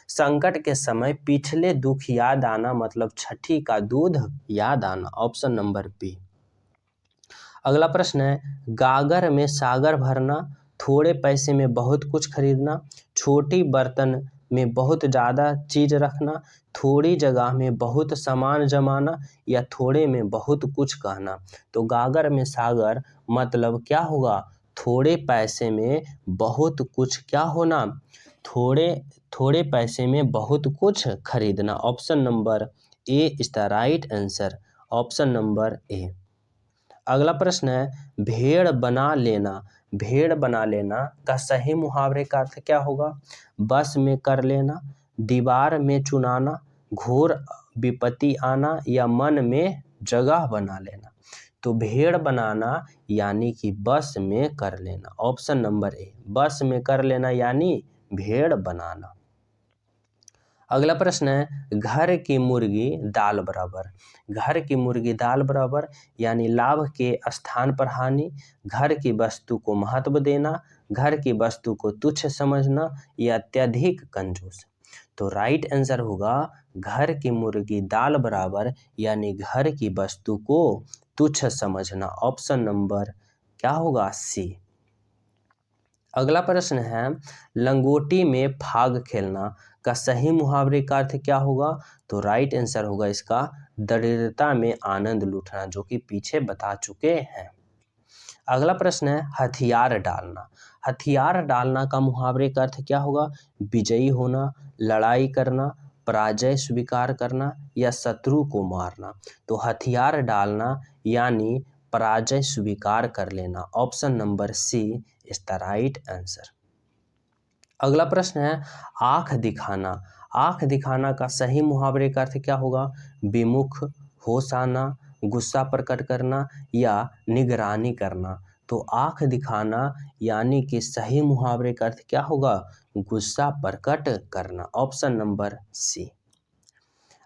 संकट के समय पिछले दुख याद आना मतलब छठी का दूध याद आना। Option number B. अगला प्रश्न है गागर में सागर भरना, थोड़े पैसे में बहुत कुछ खरीदना, छोटी बर्तन में बहुत ज़्यादा चीज रखना, थोड़ी जगह में बहुत सामान जमाना या थोड़े में बहुत कुछ कहना। तो गागर में सागर मतलब क्या होगा? थोड़े पैसे में बहुत कुछ क्या होना? थोड़े पैसे में बहुत कुछ खरीदना। Option number A is the right answer. Option number ए। अगला प्रश्न है भेड़ बना लेना। भेड़ बना लेना का सही मुहावरे का अर्थ क्या होगा? बस में कर लेना, दीवार में चुनाना, घोर विपत्ति आना या मन में जगह बना लेना। तो भेड़ बनाना यानी कि बस में कर लेना। ऑप्शन नंबर ए। बस में कर लेना यानी भेड़ बनाना। अगला प्रश्न है घर की मुर्गी दाल बराबर। घर की मुर्गी दाल बराबर यानी लाभ के स्थान पर हानि, घर की वस्तु को महत्व देना, घर की वस्तु को तुच्छ समझना या अत्यधिक कंजूस। तो राइट आंसर होगा घर की मुर्गी दाल बराबर यानी घर की वस्तु को तुच्छ समझना। ऑप्शन नंबर क्या होगा? सी। अगला प्रश्न है लंगोटी में फाग खेलना का सही मुहावरे का अर्थ क्या होगा? तो राइट आंसर होगा इसका दरिद्रता में आनंद लूटना, जो कि पीछे बता चुके हैं। अगला प्रश्न है हथियार डालना। हथियार डालना का मुहावरे का अर्थ क्या होगा? विजयी होना, लड़ाई करना, पराजय स्वीकार करना या शत्रु को मारना। तो हथियार डालना यानी पराजय स्वीकार कर लेना। Option number C is the right answer. अगला प्रश्न है आंख दिखाना। आंख दिखाना का सही मुहावरे का अर्थ क्या होगा? विमुख, होश आना, गुस्सा प्रकट करना या निगरानी करना। तो आंख दिखाना यानी कि सही मुहावरे का अर्थ क्या होगा? गुस्सा प्रकट करना। Option number C.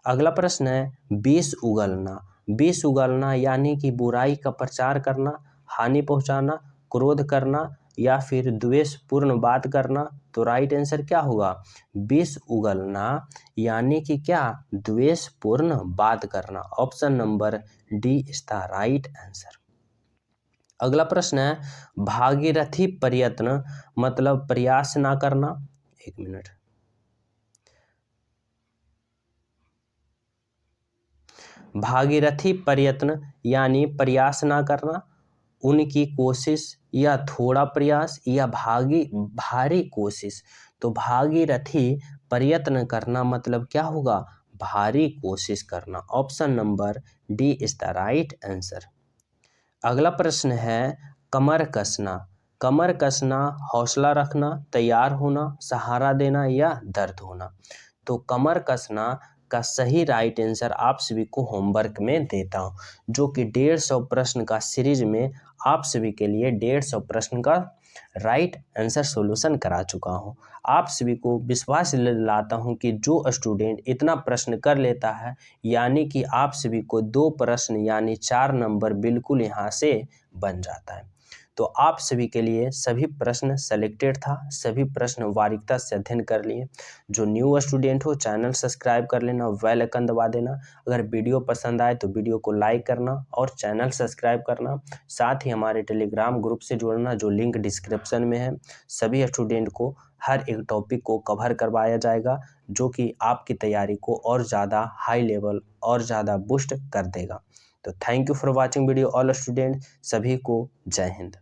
अगला प्रश्न है विष उगलना। विष उगलना यानी कि बुराई का प्रचार करना, हानि पहुंचाना, क्रोध करना या फिर द्वेषपूर्ण बात करना। तो राइट आंसर क्या होगा? विष उगलना यानी कि क्या? द्वेषपूर्ण बात करना। Option number D is the right answer. अगला प्रश्न है भागीरथी प्रयत्न मतलब प्रयास ना करना। एक मिनट। भागीरथी प्रयत्न यानी प्रयास ना करना, उनकी कोशिश या थोड़ा प्रयास या भारी कोशिश। तो भागीरथी प्रयत्न करना मतलब क्या होगा? भारी कोशिश करना। Option number D is the right answer. अगला प्रश्न है कमर कसना। कमर कसना हौसला रखना, तैयार होना, सहारा देना या दर्द होना। तो कमर कसना का सही राइट आंसर आप सभी को होमवर्क में देता हूँ, जो कि 150 प्रश्न का सीरीज में आप सभी के लिए 150 प्रश्न का राइट आंसर सॉल्यूशन करा चुका हूँ। आप सभी को विश्वास दिलाता हूँ कि जो स्टूडेंट इतना प्रश्न कर लेता है, यानी कि आप सभी को 2 प्रश्न यानी 4 नंबर बिल्कुल यहाँ से बन जाता है। तो आप सभी के लिए सभी प्रश्न सेलेक्टेड था, सभी प्रश्न बारीकता से अध्ययन कर लिए। जो न्यू स्टूडेंट हो चैनल सब्सक्राइब कर लेना, बेल आइकन दबा देना। अगर वीडियो पसंद आए तो वीडियो को लाइक करना और चैनल सब्सक्राइब करना। साथ ही हमारे टेलीग्राम ग्रुप से जुड़ना, जो लिंक डिस्क्रिप्शन में है। सभी स्टूडेंट को हर एक टॉपिक को कवर करवाया जाएगा, जो कि आपकी तैयारी को और ज़्यादा हाई लेवल और ज़्यादा बूस्ट कर देगा। तो thank you for watching video all student. सभी को जय हिंद।